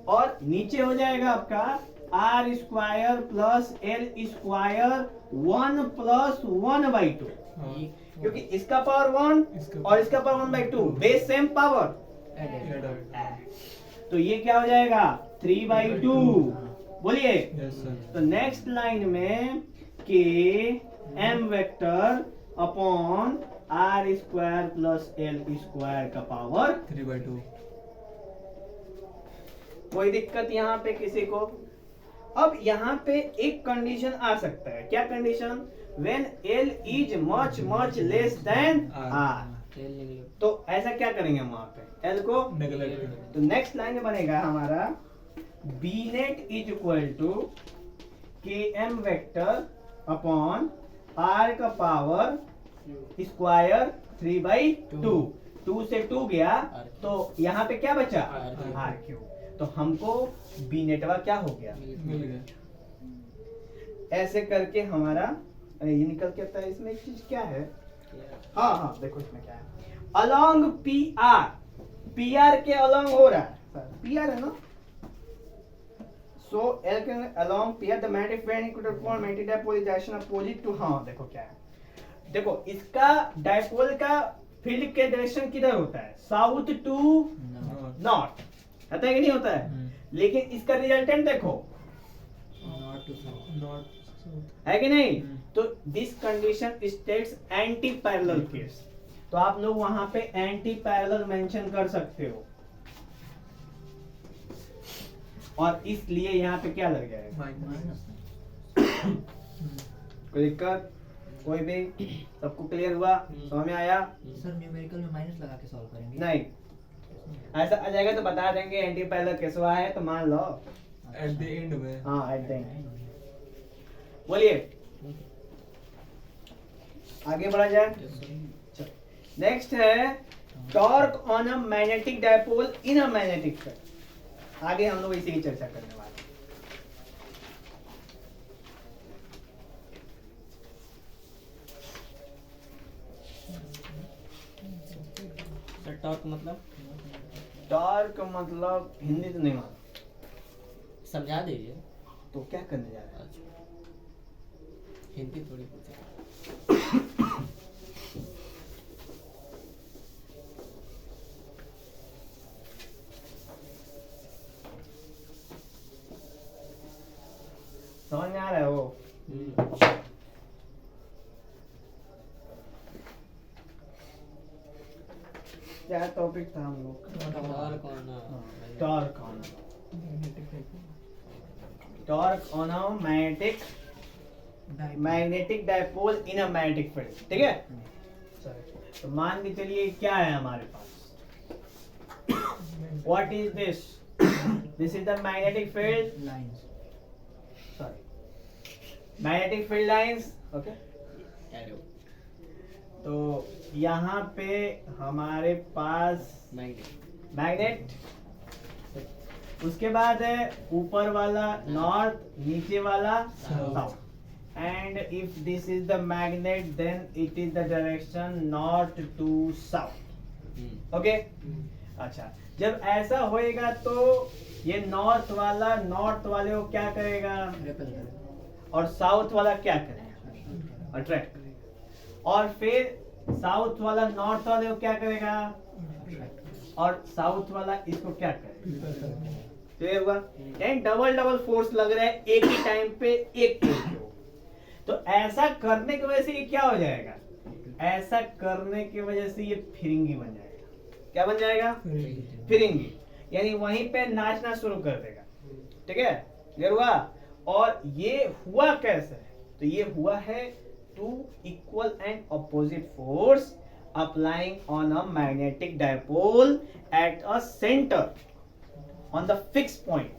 और नीचे हो जाएगा आपका R square plus L square 1 plus 1/2, क्योंकि इसका पावर 1 और इसका पावर 1/2, बेस सेम पावर। तो ये क्या हो जाएगा 3/2। बोलिए। तो नेक्स्ट लाइन में K M vector upon R square plus L square का पावर 3/2। कोई दिक्कत यहाँ पे किसी को? अब यहाँ पे एक कंडीशन आ सकता है, क्या condition, when L is much much less than R, L निकले। तो ऐसा क्या करेंगे हम वहाँ पे L को नेगलेक्ट। तो नेक्स्ट लाइन में बनेगा हमारा B net is equal to K M vector upon R का पावर स्क्वायर 3/2, 2 से 2 गया तो यहाँ पे क्या बचा R क्यूब। तो हमको बी नेटवा क्या हो गया, मिल गया। ऐसे करके हमारा ये निकल के आता है। इसमें एक चीज क्या है, हाँ हाँ देखो इसमें क्या है, अलोंग पी आर के अलोंग हो रहा है, पी आर है ना, सो एल के along P R the magnetic field equator point magnetic dipole is direction opposite to, हाँ देखो क्या है, देखो इसका डाइपोल का फील्ड के डायरेक्शन किधर होता है, साउथ टू नॉर्थ, होता है कि नहीं होता है। लेकिन इसका रिजल्टेंट देखो नॉट टू साउथ है कि नहीं। तो this condition states anti parallel case, तो आप लोग वहां पे एंटी पैरेलल मेंशन कर सकते हो, और इसलिए यहाँ पे क्या लग जाएगा, माइनस कोई दिक्कत, कोई भी, सबको क्लियर हुआ, समझ में आया? सर न्यूमेरिकल में माइनस लगा के सॉल्व करेंगे। नहीं ऐसा आ जाएगा तो बता देंगे एंटी पैरेलल केस हुआ है तो मान लो, एट द एंड में। हाँ एट द एंड। बोलिए आगे बढ़ा जाए। नेक्स्ट है torque on a magnetic dipole in a magnetic field. आगे हम लोग इसी की चर्चा करने वाले हैं। सर टॉर्क मतलब टॉर्क मतलब हिंदी तो नहीं मालूम, समझा दीजिए। तो क्या करने जा रहे हैं? अच्छा हिंदी थोड़ी पूछे। क्या टॉपिक था हम लोग? Torque on magnetic dipole in a magnetic field, ठीक है। तो मान के चलिए क्या है हमारे पास, what is this? This is the magnetic field lines. Sorry, magnetic field lines, okay. तो यहाँ पे हमारे पास मैग्नेट, उसके बाद है ऊपर वाला नॉर्थ, नीचे वाला south, and if this is the magnet then it is the direction north to south, okay. अच्छा, जब ऐसा होएगा तो ये नॉर्थ वाले को क्या करेगा, रिपेल करेगा। और साउथ वाला क्या करेगा, अट्रैक्ट करेगा। और फिर साउथ वाला नॉर्थ वाले को क्या करेगा, और साउथ वाला इसको क्या करेगा, क्लियर हुआ? यानी डबल फोर्स लग रहा है एक ही टाइम पे एक पोल पे। तो ऐसा करने की वजह से ये क्या हो जाएगा, ऐसा करने की वजह से ये फिरिंगी बन जाएगा। क्या बन जाएगा, फिरिंगी, यानी वहीं पे नाचना शुरू कर देगा, ठीक है, क्लियर हुआ? और ये हुआ कैसे है, तो ये हुआ है two equal and opposite force applying on a magnetic dipole at a centre on the fixed point.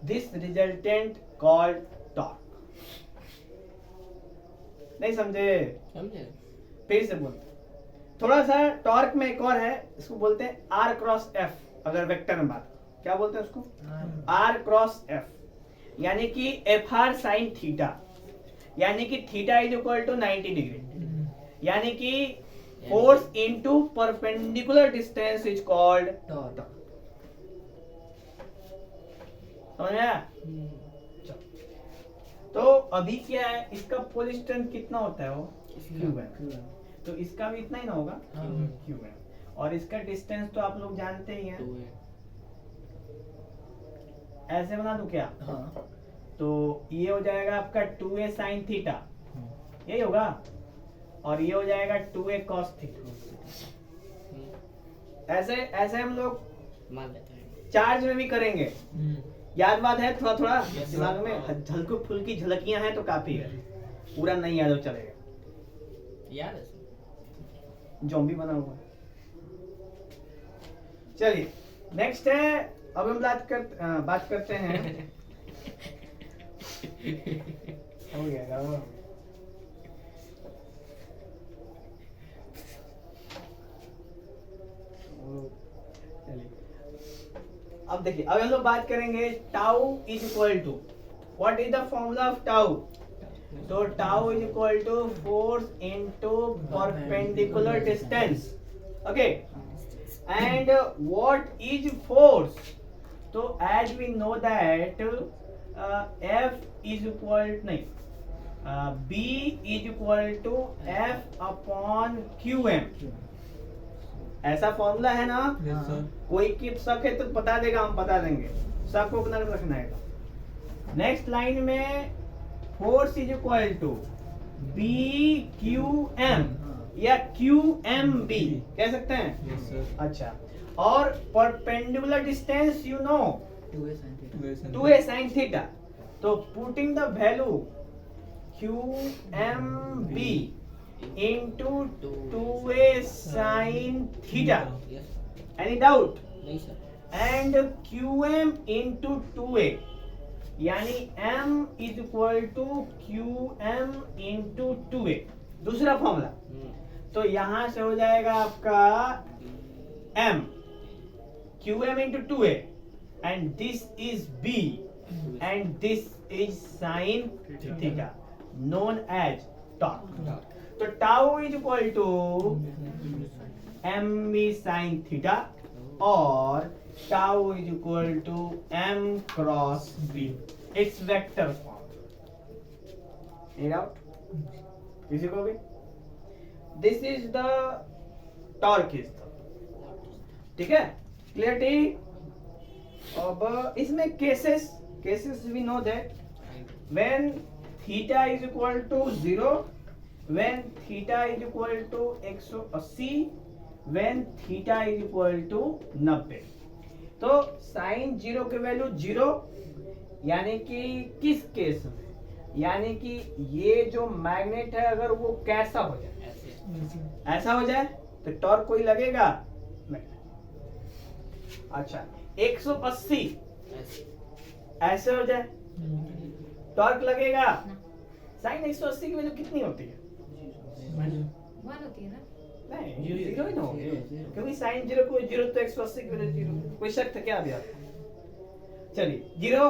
This resultant called torque. नहीं समझे? फिर से बोलते, थोड़ा सा टॉर्क में एक और है, इसको बोलते हैं R क्रॉस F। अगर वेक्टर में बात, क्या बोलते हैं उसको, R क्रॉस F, यानी कि FR साइन थीटा, यानी कि theta is equal to 90 degree, यानी कि force into perpendicular distance is called torque. समझ में आया? तो अभी क्या है, इसका पोल स्ट्रेंथ कितना होता है, वो क्यू है, तो इसका भी इतना ही ना होगा, क्यू है। और इसका डिस्टेंस तो आप लोग जानते ही हैं, ऐसे बना दूं क्या? हाँ। तो ये हो जाएगा आपका 2a साइन थीटा, यही होगा, और ये हो जाएगा 2a कॉस थीटा। ऐसे ऐसे हम लोग चार्ज में भी करेंगे, याद बात है, थोड़ा थोड़ा दिमाग में हल्की फुल्की झलकियां हैं तो काफी है, पूरा नहीं याद हो चलेगा, याद है ज़ॉम्बी बना हुआ है। चलिए नेक्स्ट है, अब हम बात करते हैं हो गया चलिए, अब देखिए, अब हम लोग बात करेंगे tau is equal to, what is the formula of tau? तो tau is equal to force into perpendicular distance, okay. And what is force? तो as we know that F is equal नहीं, B is equal to F upon QM, ऐसा formula है ना? Yes, sir. कोई की शक है तो बता देगा, हम बता देंगे, शक को अपना रखना है। नेक्स्ट लाइन में force is equal to BQM या QMB कह सकते हैं, Yes, sir. अच्छा। और perpendicular distance you know 2a sin theta। 2a sin theta, तो putting the value QMB into 2a sin theta, any doubt? नहीं sir, And QM into 2a, यानी M is equal to QM into 2a, दूसरा formula. तो यहां से हो जाएगा आपका M QM into 2a, and this is B, and this is sin theta, known as torque. तो tau is equal to M B sine theta, और tau is equal to M cross B, it's vector form. किसी को भी? This is the torque is the, ठीक है, clarity. अब इसमें cases we know that when theta is equal to 0 when theta is equal to 180 when theta is equal to 90। तो sign 0 की value 0, यानी कि किस केस में, यानी कि ये जो मैग्नेट है अगर वो कैसा हो जाए, ऐसे ऐसा हो जाए तो टॉर्क कोई लगेगा नहीं। अच्छा 180 ऐसे ऐसे हो जाए टॉर्क लगेगा। साइन 180 की वैल्यू कितनी होती है? 1 होती है ना? नहीं जीरो जीरो ही ना होगी, जीरो। क्योंकि साइन 0 को 0 तो 180 की वैल्यू 0। कोई शक था क्या अभी आपको? चलिए 0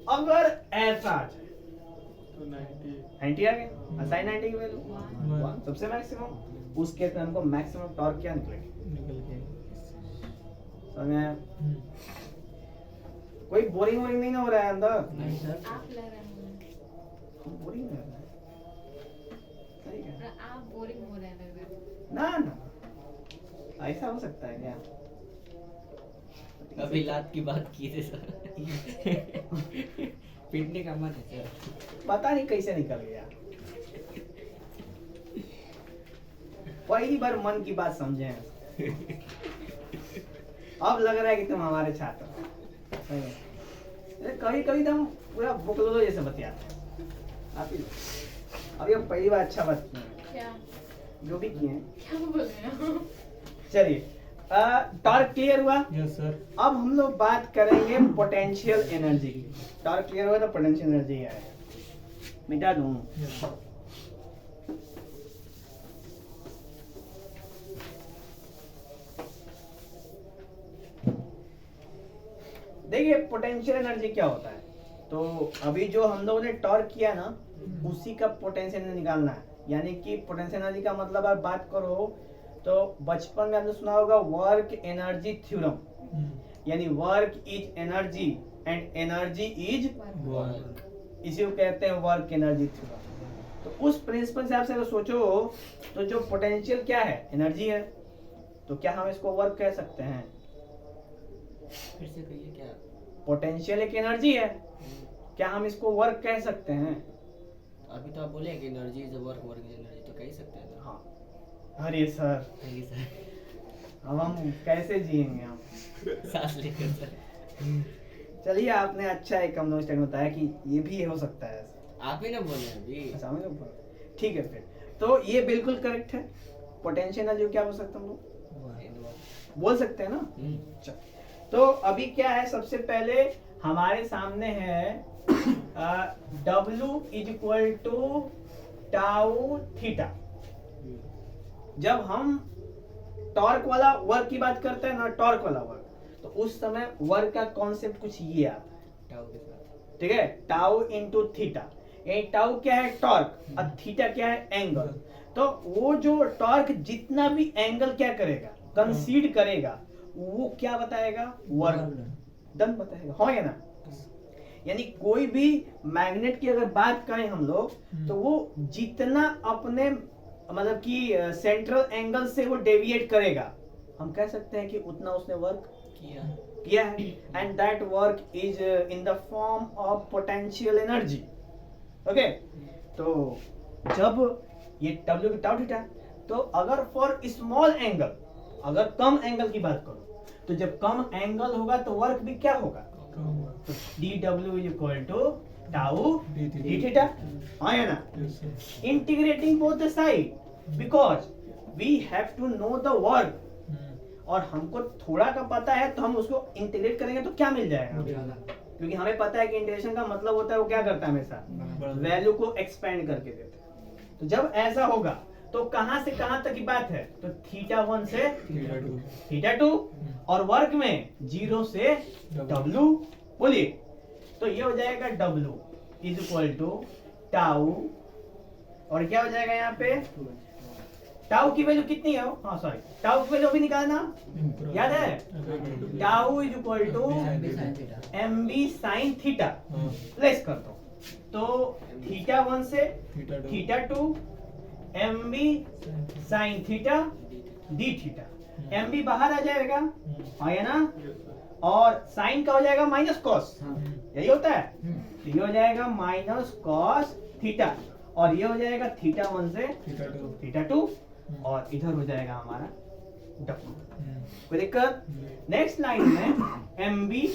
अगर ऐसा आ जाए तो 90 90 आ गया, साइन 90 की वैल्यू 1 सबसे मैक्सिमम। उस केस में हमको मैक्सिमम टॉर्क क्या निकलेगी? निकल गए। समझ में आया? कोई बोरिंग वोरिंग नहीं ना हो रहा है अंदर? नहीं सर। आप लग रहे हैं बोरिंग नहीं हो रहा है, सही है और आप बोरिंग हो रहे हैं लग रहा है। ना ना, ऐसा हो सकता है क्या? अभी लात की बात की थी सर। पीटने का मत है सर। पता नहीं कैसे निकल गया। पहली बार मन की बात समझे हैं। अब लग रहा है कि तुम हमारे छात्र हो। कभी कभी तो हम पूरा बुकलोलो जैसे बतियाते हैं। आप ही लोग। अब ये पहली बार अच्छा बात किए हैं, क्या जो भी किए हैं। क्या बोल रहे हो? चलिए टॉर्क क्लियर हुआ। Yes sir. अब हम लोग बात करेंगे पोटेंशियल एनर्जी की। टॉर्क क्लियर हुआ तो पोटेंशियल एनर्जी है, मिटा दूं। देखिए पोटेंशियल एनर्जी क्या होता है। तो अभी जो हम लोगों ने टॉर्क किया ना, उसी का पोटेंशियल एनर्जी निकालना है। यानी कि पोटेंशियल एनर्जी का मतलब आप बात करो तो बचपन में आपने सुना होगा वर्क एनर्जी थ्योरम, यानी work is energy and energy is, इसी को कहते हैं वर्क एनर्जी थ्योरम। तो उस प्रिंसिपल से आप अगर सोचो तो जो पोटेंशियल क्या है, एनर्जी है, तो क्या हम इसको वर्क कह सकते हैं? फिर से कहिए क्या? पोटेंशियल एक एनर्जी है, क्या हम इसको वर्क कह सकते हैं? अभी तो आप बोले कि energy is work, work is energy, तो कह ही सकते हैं ना। हाँ अरे सर, कहिए सर। अब हम कैसे जिएंगे हम? सांस लेकर सर। चलिए आपने अच्छा एक हम लोग बताया कि ये भी हो सकता है। आप ही ना बोले अभी। अच्छा हम लोग ठीक है फिर, तो ये बिल्कुल करेक्ट है। पोटेंशियल एनर्जी क्या बोल सकते हैं हम लोग? बोल सकते हैं ना। चल, तो अभी क्या है, सबसे पहले हमारे सामने है W is equal to tau theta. जब हम टॉर्क वाला वर्क की बात करते हैं ना, टॉर्क वाला वर्क, तो उस समय वर्क का कॉन्सेप्ट कुछ ये आता है, टाउ के साथ। ठीक है? Tau into theta. ये टाउ क्या है? टॉर्क। और थीटा क्या है? एंगल। तो वो जो टॉर्क जितना भी एंगल क्या करेगा, कंसीड करेगा, वो क्या बताएगा? वर्क डन बताएगा। हाँ या ना? यानी कोई भी मैग्नेट की अगर बात करें हम लोग, तो वो जितना अपने मतलब कि सेंट्रल एंगल से वो डेविएट करेगा, हम कह सकते हैं कि उतना उसने वर्क किया है। And that work is in the form of potential energy. Okay, तो जब ये W की टाउ थीटा, तो अगर फॉर स्मॉल एंगल, अगर कम एंगल की बात करो, तो जब कम एंगल होगा तो वर्क भी क्या होगा? तो dW is equal to tau D theta. हाँ या ना? Yes sir. Integrating both the side, because we have to know the work, और हमको थोड़ा का पता है तो हम उसको इंटीग्रेट करेंगे तो क्या मिल जाएगा? क्योंकि हमें पता है कि इंटीग्रेशन का मतलब होता है वो क्या करता है, हमेशा वैल्यू को एक्सपेंड करके देता है। तो जब ऐसा होगा तो कहां से कहां तक की बात है? तो थीटा 1 से थीटा 2, और वर्क में 0 से W। बोलिए, तो ये हो जाएगा W is equal to tau, और क्या हो जाएगा यहाँ पे? टाउ की वैल्यू कितनी है? हाँ सॉरी, टाउ की वैल्यू भी निकालना याद है। Tau is equal to mb sine theta. Place कर दो, तो थीटा 1 से theta 2 mb sine theta D theta. mb बाहर आ जाएगा, हाँ या ना? और साइन का हो जाएगा माइनस कॉस, हाँ यही होता है। हम्म, तो ये हो जाएगा माइनस कॉस थीटा, और ये हो जाएगा थीटा 1 से थीटा 2, और इधर हो जाएगा हमारा W। कोई दिक्कत? नेक्स्ट लाइन में एम बी,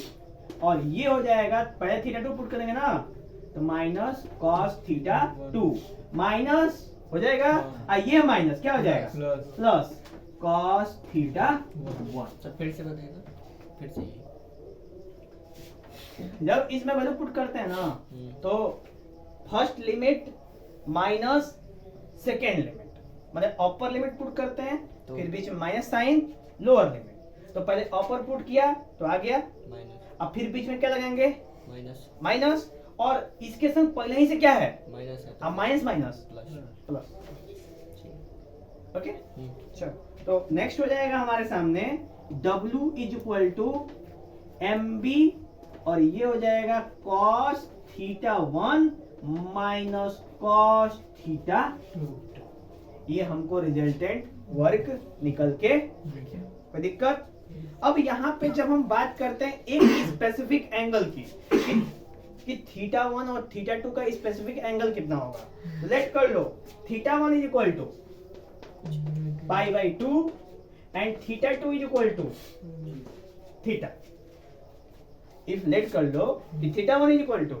और ये हो जाएगा, पहले थीटा 2 पुट करेंगे ना, तो माइनस कॉस थीटा 2 माइनस हो जाएगा, ये माइनस क्या हो जाएगा, प्लस कॉस थीटा 1। सर फिर से बताइएगा, फिर से ये। जब इसमें वैल्यू पुट करते हैं ना, तो first limit minus second limit, मतलब अपर लिमिट पुट करते हैं, तो- फिर बीच में माइनस साइन, लोअर लिमिट। तो पहले अपर पुट किया तो आ गया, माइनस अब फिर बीच में क्या लगाएंगे, माइनस माइनस, और इसके संग पहले ही से क्या है, माइनस है अब minus minus plus. Plus. Okay, hmm, चलो तो नेक्स्ट हो जाएगा हमारे सामने W is equal to M B, और ये हो जाएगा cos theta 1 minus cos theta 2। ये हमको रिजल्टेंट वर्क निकल के, कोई दिक्कत? अब यहाँ पे जब हम बात करते हैं एक स्पेसिफिक एंगल की, कि थीटा 1 और थीटा 2 का स्पेसिफिक एंगल कितना होगा, लेट कर लो theta 1 is equal to pi by 2 and theta 2 is equal to theta. If let कर लो theta 1 is equal to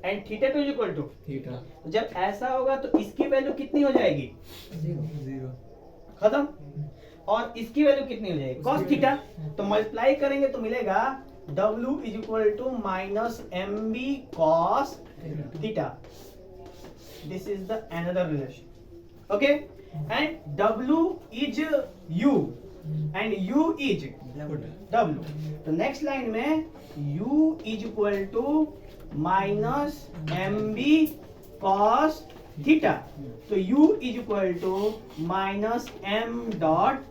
and theta 2 is equal to, तो जब ऐसा होगा तो इसकी वैल्यू कितनी हो जाएगी, खत्म। और इसकी वैल्यू कितनी हो जाएगी, cos थीटा। तो मल्टीप्लाई करेंगे तो मिलेगा W is equal to minus M B cos theta. This is the another relation, okay. And W is U and U is W। तो नेक्स्ट लाइन में U is equal to minus M B cos theta, तो U is equal to minus M dot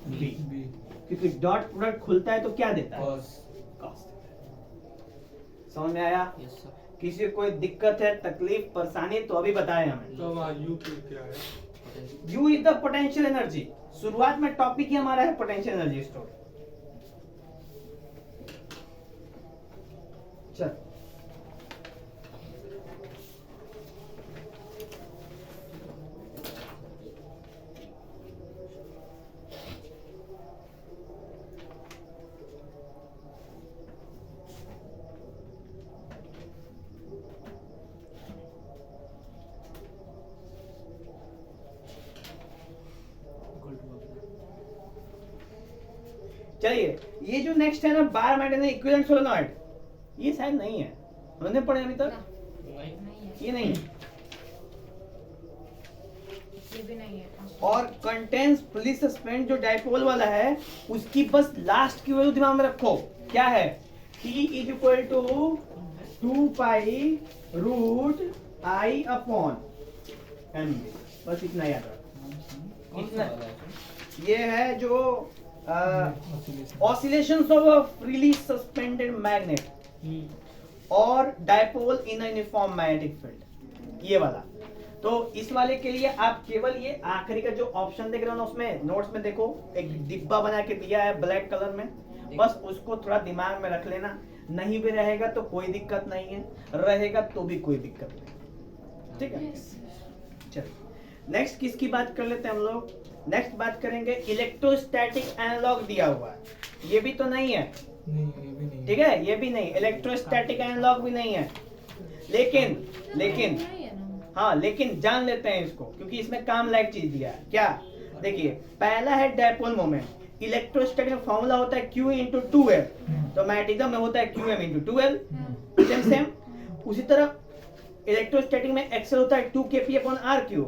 B, क्योंकि dot product खुलता है तो क्या देता है, कॉस। समझ में आया? Yes sir. किसी को कोई दिक्कत है, तकलीफ, परेशानी तो अभी बताए हमें। तो वहाँ U क्या है? U is the potential energy. शुरुआत में टॉपिक ही हमारा है पोटेंशियल एनर्जी स्टोर। चल चलिए, ये जो नेक्स्ट है ना, बार मैटर इक्विवेलेंट सोलेनॉइड, ये शायद नहीं है, हमने पढ़े अभी तक, नहीं नहीं है, ये नहीं है। ये भी नहीं है। और कंटेंस फुली सस्पेंड जो डाइपोल वाला है, उसकी बस लास्ट की वैल्यू दिमाग में रखो, क्या है, T is equal to 2 pi root I upon M, बस इतना याद रखो। कौन सा वाला है सर? ये है जो oscillations of freely suspended magnet और dipole in uniform magnetic field, ये वाला। तो इस वाले के लिए आप केवल ये आखिरी का जो ऑप्शन देख रहे हो ना, उसमें नोट्स में देखो एक डिब्बा बना के दिया है ब्लैक कलर में, बस उसको थोड़ा दिमाग में रख लेना। नहीं भी रहेगा तो कोई दिक्कत नहीं है, रहेगा तो भी कोई दिक्कत नहीं, ठीक है। चलिए नेक्स्ट किसकी बात कर लेते हैं हम लोग, नेक्स्ट बात करेंगे इलेक्ट्रोस्टैटिक एनालॉग दिया हुआ है, ये भी तो नहीं है, ठीक है, ये भी नहीं, इलेक्ट्रोस्टैटिक एनालॉग भी नहीं है, लेकिन नहीं है ना। हाँ, लेकिन जान लेते हैं इसको, क्योंकि इसमें काम लायक चीज दिया है। क्या, देखिए पहला है डाइपोल मोमेंट, इलेक्ट्रोस्टैटिक में फॉर्मूला होता है Q इंटू 2L, तो मैग्नेटिज्म में होता है QM into 2L, same same. उसी तरह इलेक्ट्रोस्टैटिक में एक्सेल होता है 2kp अपॉन RQ,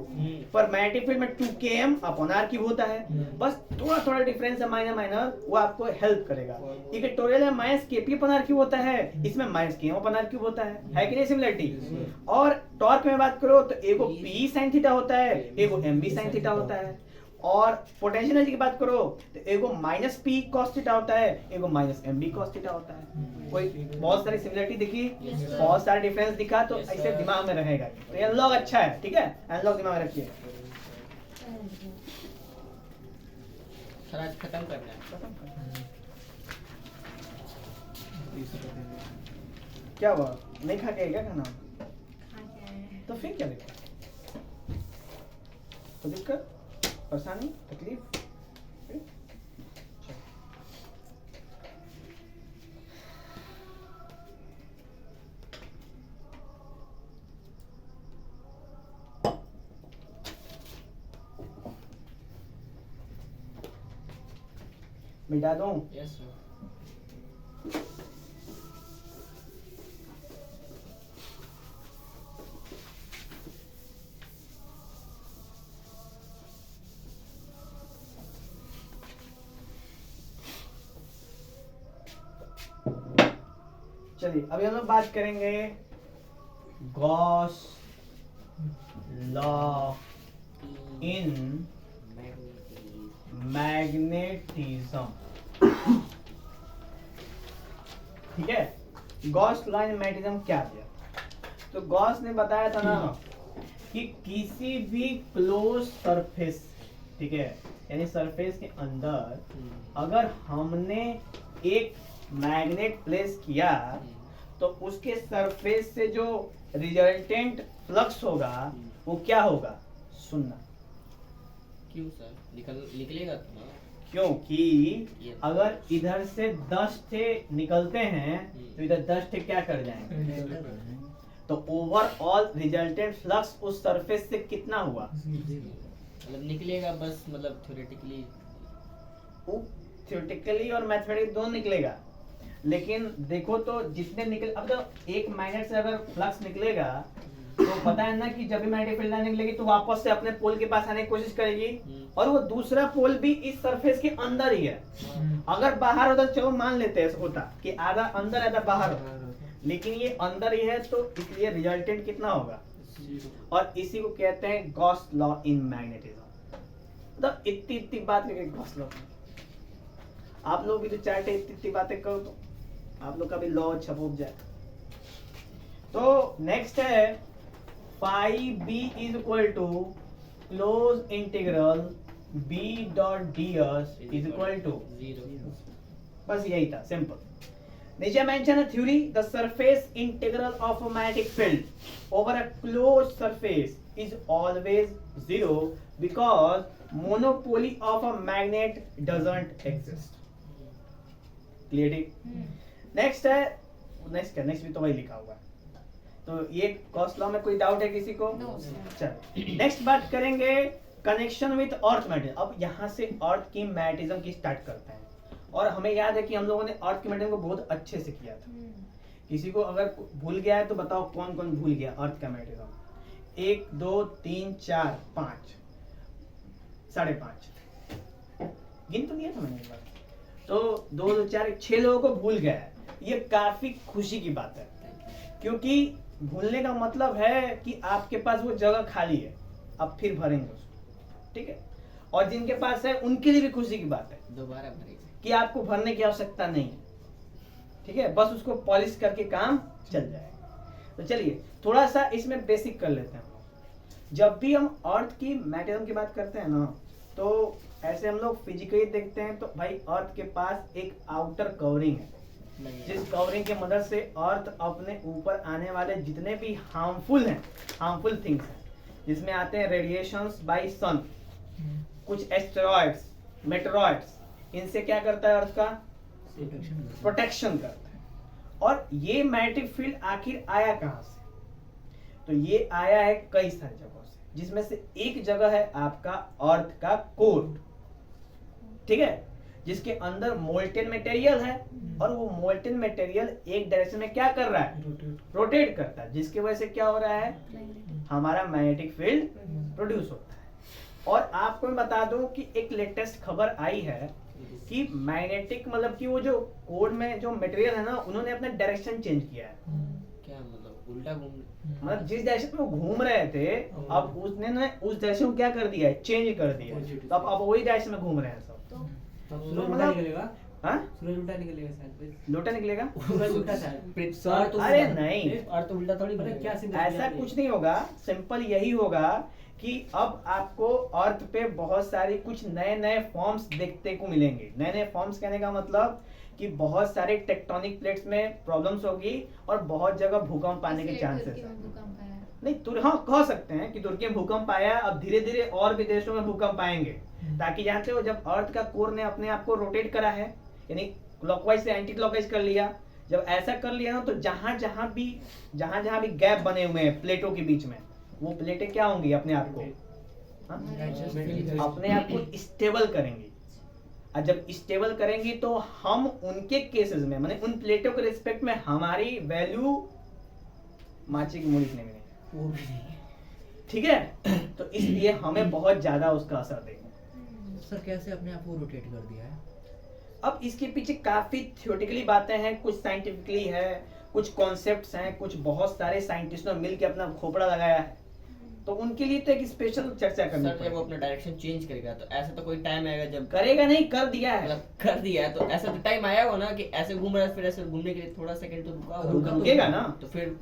पर मैग्नेटिक फील्ड में 2km अपॉन RQ होता है, बस थोड़ा थोड़ा डिफरेंस है, माइनर माइनर, वो आपको हेल्प करेगा। इक्वेटोरियल में माइनस kp अपॉन RQ होता है, इसमें माइनस km अपॉन RQ होता है कि नहीं सिमिलरिटी। और टॉर्क में बात करो तो एगो P sin थीटा होता है, एगो MB sin थीटा होता है। और पोटेंशियल एनर्जी की बात करो तो एगो माइनस P cos थीटा होता है, एगो माइनस MB cos थीटा होता है। कोई बहुत सारी सिमिलरिटी दिखी, बहुत सारे डिफरेंस दिखा, तो ऐसे दिमाग में रहेगा। तो एनालॉग अच्छा है, ठीक है, एनालॉग दिमाग में रखिए। सर आज खत्म करना है। क्या हुआ, नहीं खा के क्या खाना, खा के आए हैं। तो फिर क्या दिक्कत, तो दिक्कत परेशानी तकलीफ फिर? चलो। मिटा दूं? Yes sir. चलिए अभी हम लोग बात करेंगे गॉस लॉ इन मैग्नेटिज्म। ठीक है, गॉस लॉ इन मैग्नेटिज्म क्या दिया, तो गॉस ने बताया था ना कि किसी भी क्लोज सरफेस, ठीक है, यानी सरफेस के अंदर अगर हमने एक मैग्नेट प्लेस किया तो उसके सरफेस से जो रिजल्टेंट फ्लक्स होगा वो क्या होगा, सुनना। क्यों सर, निकलेगा तो ना। क्योंकि अगर इधर से 10 थे निकलते हैं तो इधर 10 थे क्या कर जाएंगे, तो ओवरऑल रिजल्टेंट फ्लक्स उस सरफेस से कितना हुआ, मतलब निकलेगा बस, मतलब थ्योरेटिकली। थ्योरेटिकली और मैथमेटिकली दोनों निकलेगा, लेकिन देखो तो जितने निकले, अब तो एक मैग्नेट से अगर फ्लक्स निकलेगा तो पता है ना कि जब भी मैग्नेटिक फील्ड लाइन निकलेगी तो वापस से अपने पोल के पास आने की कोशिश करेगी, और वो दूसरा पोल भी इस सरफेस के अंदर ही है। अगर बाहर होता, चलो मान लेते हैं होता कि आधा अंदर आधा बाहर होता, लेकिन ये अंदर ही है तो इसलिए रिजल्टेंट कितना होगा, और इसी को कहते हैं गॉस लॉ इन मैग्नेटिज्म। मतलब इतनी इतनी बात करके गॉस लॉ, आप लोग भी तो चाहते इतनी बातें करो तो आप लोग का भी लॉ छपूप जाए। तो नेक्स्ट है phi B is equal to close integral B dot D S is equal to 0। बस यही था, सिंपल। नीचे मेंशन है theory, the surface integral of a magnetic field over a close surface is always 0 because monopoly of a magnet doesn't exist. Clear? Next है, next भी तो वही लिखा हुआ है, तो ये गॉस लॉ में कोई डाउट है किसी को? No, sir. चल नेक्स्ट बात करेंगे कनेक्शन विद अर्थ मैग्नेटिज्म। अब यहाँ से अर्थ की मैग्नेटिज्म की स्टार्ट करते हैं, और हमें याद है कि हम लोगों ने अर्थ की मैग्नेटिज्म को बहुत अच्छे से किया था। किसी को अगर भूल गया है तो बताओ कौन कौन भूल गया अर्थ का मैग्नेटिज्म? 1 2 3 4 5 5.5 गिन तो दिया था मैंने एक बार, तो 2 2 4 6 लोगों को भूल गया है। ये काफी खुशी की बात है, क्योंकि भूलने का मतलब है कि आपके पास वो जगह खाली है, अब फिर भरेंगे उसको, ठीक है। और जिनके पास है उनके लिए भी खुशी की बात है दोबारा भरेंगे कि आपको भरने की आवश्यकता नहीं है, ठीक है, बस उसको पॉलिश करके काम चल जाएगा। तो चलिए थोड़ा सा इसमें बेसिक कर लेते हैं। जब भी हम अर्थ की मैग्नेटिज्म की बात करते हैं ना, तो ऐसे हम लोग फिजिकली देखते हैं तो भाई अर्थ के पास एक आउटर कवरिंग है, जिस कवरिंग की मदद से अर्थ अपने ऊपर आने वाले जितने भी हार्मफुल थिंग्स हैं, जिसमें आते हैं रेडिएशंस बाय सन, कुछ एस्टेरॉइड्स, मेटेरॉइड्स, इनसे क्या करता है अर्थ का प्रोटेक्शन करता है। और ये मैग्नेटिक फील्ड आखिर आया कहां से, तो ये आया है कई सारी जगहों से, जिसमें से एक जगह है आपका अर्थ का कोर, ठीक है, जिसके अंदर मोल्टेन मटेरियल है, और वो मोल्टेन मटेरियल एक डायरेक्शन में क्या कर रहा है, रोटेट करता है, जिसकी वजह से क्या हो रहा है, हमारा मैग्नेटिक फील्ड प्रोड्यूस होता है। और आपको मैं बता दूं कि एक लेटेस्ट खबर आई है कि मैग्नेटिक मतलब कि वो जो कोर में जो मटेरियल है ना, उन्होंने अपना डायरेक्शन चेंज किया है। क्या मतलब उल्टा घूम, मतलब जिस डायरेक्शन में वो घूम रहे थे, अब उसने ना उस डायरेक्शन को क्या कर दिया है, चेंज कर दिया है, तो अब वही डायरेक्शन में घूम रहे हैं सब। सूरज उल्टा निकलेगा, हाँ, सूरज उल्टा निकलेगा शायद, लोटा निकलेगा, सूरज उल्टा शायद। सर तो अरे नहीं, और तो उल्टा थोड़ी पता क्या सीन ऐसा कुछ नहीं होगा, सिंपल यही होगा कि अब आपको अर्थ पे बहुत सारी कुछ नए नए फॉर्म्स देखने को मिलेंगे। नए नए फॉर्म्स कहने का मतलब कि बहुत सारे टेक्टोनिक प्लेट्स में प्रॉब्लम्स होगी और बहुत जगह भूकंप आने के इसलिए चांसेस तुर्की है। में भूकंप आया। नहीं हाँ कह सकते हैं कि तुर्की में भूकंप आया, अब धीरे धीरे और भी देशों में भूकंप आएंगे, ताकि जानते हो जब अर्थ का कोर ने अपने आप को रोटेट करा है, यानी क्लॉकवाइज से एंटी क्लॉकवाइज कर लिया, जब ऐसा कर लिया ना तो जहां जहां भी गैप बने हुए हैं प्लेटों के बीच में, वो प्लेटें क्या होंगी अपने आप को अपने आप को स्टेबल करेंगी। और जब स्टेबल करेंगी तो हम उनके केसेस में माने उन प्लेटों के रिस्पेक्ट में हमारी वैल्यू माची की मूड़ी नहीं मिलेगी, ठीक है। तो इसलिए हमें बहुत ज्यादा उसका असर देगा। सर कैसे अपने आप को रोटेट कर दिया है? अब इसके पीछे काफी थियोरेटिकली बातें हैं, कुछ साइंटिफिकली है, कुछ कॉन्सेप्ट्स हैं, कुछ बहुत सारे साइंटिस्टों ने मिलकर अपना खोपड़ा लगाया है, तो उनके लिए तो एक स्पेशल चर्चा करनी सर जब वो पड़ेगी। अपना डायरेक्शन चेंज करेगा तो ऐसा तो कोई टाइम आएगा जब करेगा नहीं, कर दिया है। मतलब कर दिया है, तो ऐसा तो टाइम आया होगा ना कि ऐसे घूम रहा है, फिर ऐसे घूमने के लिए थोड़ा सेकंड तो रुका होगा, रुकेगा ना। तो फिर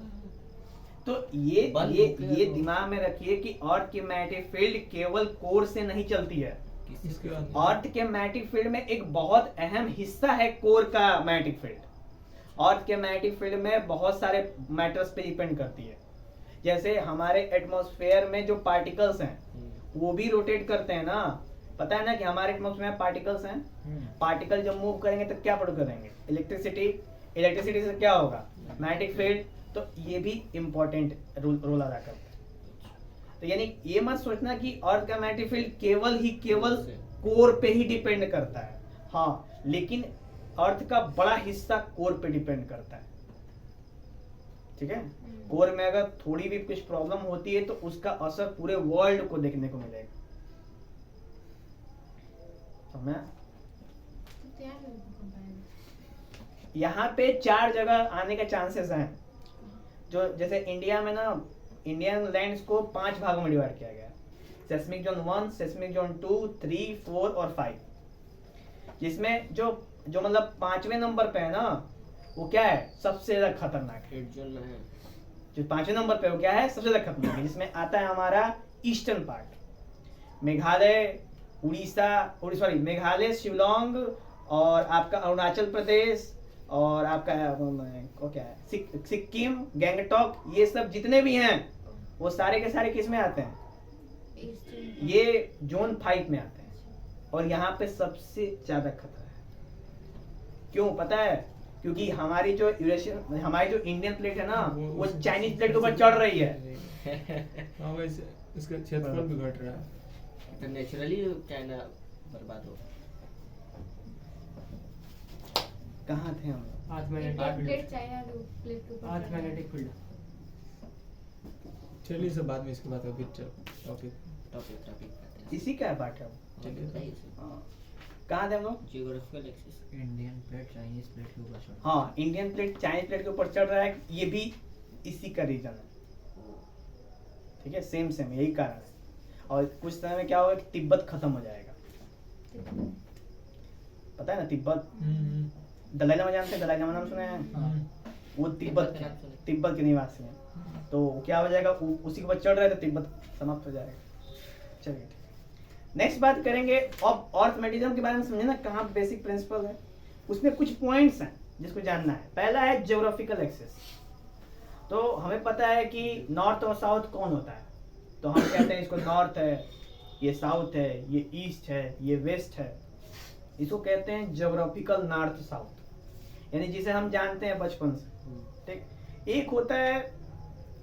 तो ये बल ये रुकेगा ये तो- दिमाग में रखिए कि अर्थ की मैग्नेटिक फील्ड केवल कोर से नहीं चलती है। इसके बाद अर्थ के मैग्नेटिक फील्ड में एक बहुत अहम हिस्सा है कोर का मैग्नेटिक फील्ड। अर्थ के मैग्नेटिक फील्ड में बहुत सारे मैटर्स पे डिपेंड करती है। जैसे हमारे एटमॉस्फेयर में जो पार्टिकल्स हैं वो भी रोटेट करते हैं ना, पता है ना कि हमारे एटमॉस्फेयर में पार्टिकल्स हैं, पार्टिकल जब मूव करेंगे तो क्या प्रोड्यूस करेंगे, इलेक्ट्रिसिटी से क्या होगा, मैग्नेटिक फील्ड। तो ये भी इम्पोर्टेंट रोल अदा करता है। तो यानी ये मत सोचना कि अर्थ का मैग्नेटिक फील्ड केवल कोर पे ही डिपेंड करता है, हाँ, लेकिन अर्थ का बड़ा हिस्सा कोर पे डिपेंड करता है, ठीक है। कोर में अगर थोड़ी भी कुछ प्रॉब्लम होती है तो उसका असर पूरे वर्ल्ड को देखने को मिलेगा, समझ? तो यहाँ पे भूकंप आया। यहाँ पे 4 जगह आने के चांसेस हैं। जो जैसे इंडिया में ना, इंडियन लैंड्स को 5 भागों में डिवाइड किया गया है, सेस्मिक जोन 1, सेस्मिक जोन 2, 3, 4 और 5, जिसमें जो मतलब 5वें नंबर पे है ना, वो क्या है, सबसे ज्यादा खतरनाक है। रेड जोन में है। जो 5वें नंबर पे वो क्या है, सबसे ज्यादा खतरनाक है, जिसमें आता है हमारा ईस्टर्न पार्ट, मेघालय, मेघालय, शिलोंग और आपका अरुणाचल प्रदेश और आपका वो क्या है, सिक्किम, गैंगटॉक, ये सब जितने भी हैं वो सारे के सारे किस में आते हैं, ईस्टर्न ये जोन 5 में आते हैं। और यहाँ पे सबसे ज्यादा खतरा है। क्यों पता है? क्योंकि हमारी जो इंडियन प्लेट है ना, वो चाइनीज प्लेट के ऊपर चढ़ रही है। हाँ वैसे इसका क्षेत्रफल भी घट रहा है। तो नेचुरली चाइना बर्बाद हो। कहाँ थे हम लोग? आज Indian magnetic plate field, China plate के ऊपर आज चढ़ा है। Magnetic field. चलिए सब बाद में इसके बाद अभी टॉपिक टॉपिक इसी का बात है। चलिए हाँ। कहाँ थे हम लोग? Geographical axis. Indian plate Chinese plate के ऊपर चढ़। हाँ, इंडियन प्लेट चाइनीज प्लेट के ऊपर चढ़ रहा है, ये भी इसी का रीजन है, ठीक है, सेम यही कारण है। और कुछ समय में क्या होगा कि तिब्बत खत्म हो जाएगा, पता है ना तिब्बत, दलाई लामा जानते हैं, दलाई लामा नाम सुने हैं? वो तिब्बत के निवासी हैं। तो क्या हो जाएगा, उसी के ऊपर चढ़ रहा है तो तिब्बत समाप्त हो जाएगा। चलिए नेक्स्ट बात करेंगे अब अर्थमेटिज्म के बारे में, समझे ना कहाँ बेसिक प्रिंसिपल है, उसमें कुछ पॉइंट्स हैं जिसको जानना है। पहला है ज्योग्राफिकल एक्सेस। तो हमें पता है कि नॉर्थ और साउथ कौन होता है, तो हम कहते हैं इसको नॉर्थ है, ये साउथ है, ये ईस्ट है, ये वेस्ट है। इसको कहते हैं ज्योग्राफिकल नॉर्थ साउथ, यानी जिसे हम जानते हैं बचपन से, ठीक। एक होता है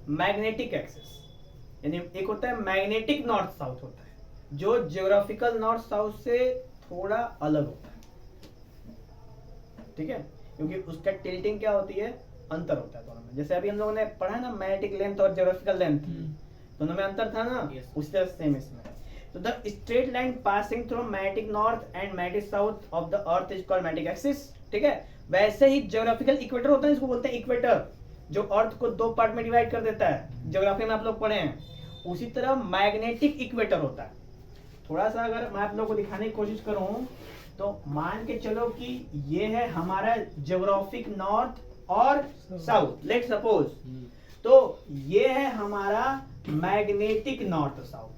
मैग्नेटिक एक्सेस, यानी एक होता है मैग्नेटिक नॉर्थ साउथ होता है, जो ज्योग्राफिकल नॉर्थ साउथ से थोड़ा अलग होता है, ठीक है, क्योंकि उसका टिल्टिंग क्या होती है, अंतर होता है दोनों में। जैसे अभी हम लोगों ने पढ़ा ना मैग्नेटिक लेंथ और ज्योग्राफिकल लेंथ, दोनों में अंतर था ना, उसी तरह सेम इसमें। तो the straight line passing through magnetic north and magnetic south of the earth is called magnetic axis, ठीक है। वैसे ही ज्योग्राफिकल इक्वेटर होता है, इसको बोलते हैं इक्वेटर, जो अर्थ को 2 पार्ट में डिवाइड कर देता है, ज्योग्राफी में आप लोग पढ़े हैं। उसी तरह मैग्नेटिक इक्वेटर होता है। थोड़ा सा अगर मैं आप लोगों को दिखाने की कोशिश करूं तो मान के चलो कि ये है हमारा ज्योग्राफिक नॉर्थ और साउथ, लेट सपोज, तो ये है हमारा मैग्नेटिक नॉर्थ साउथ।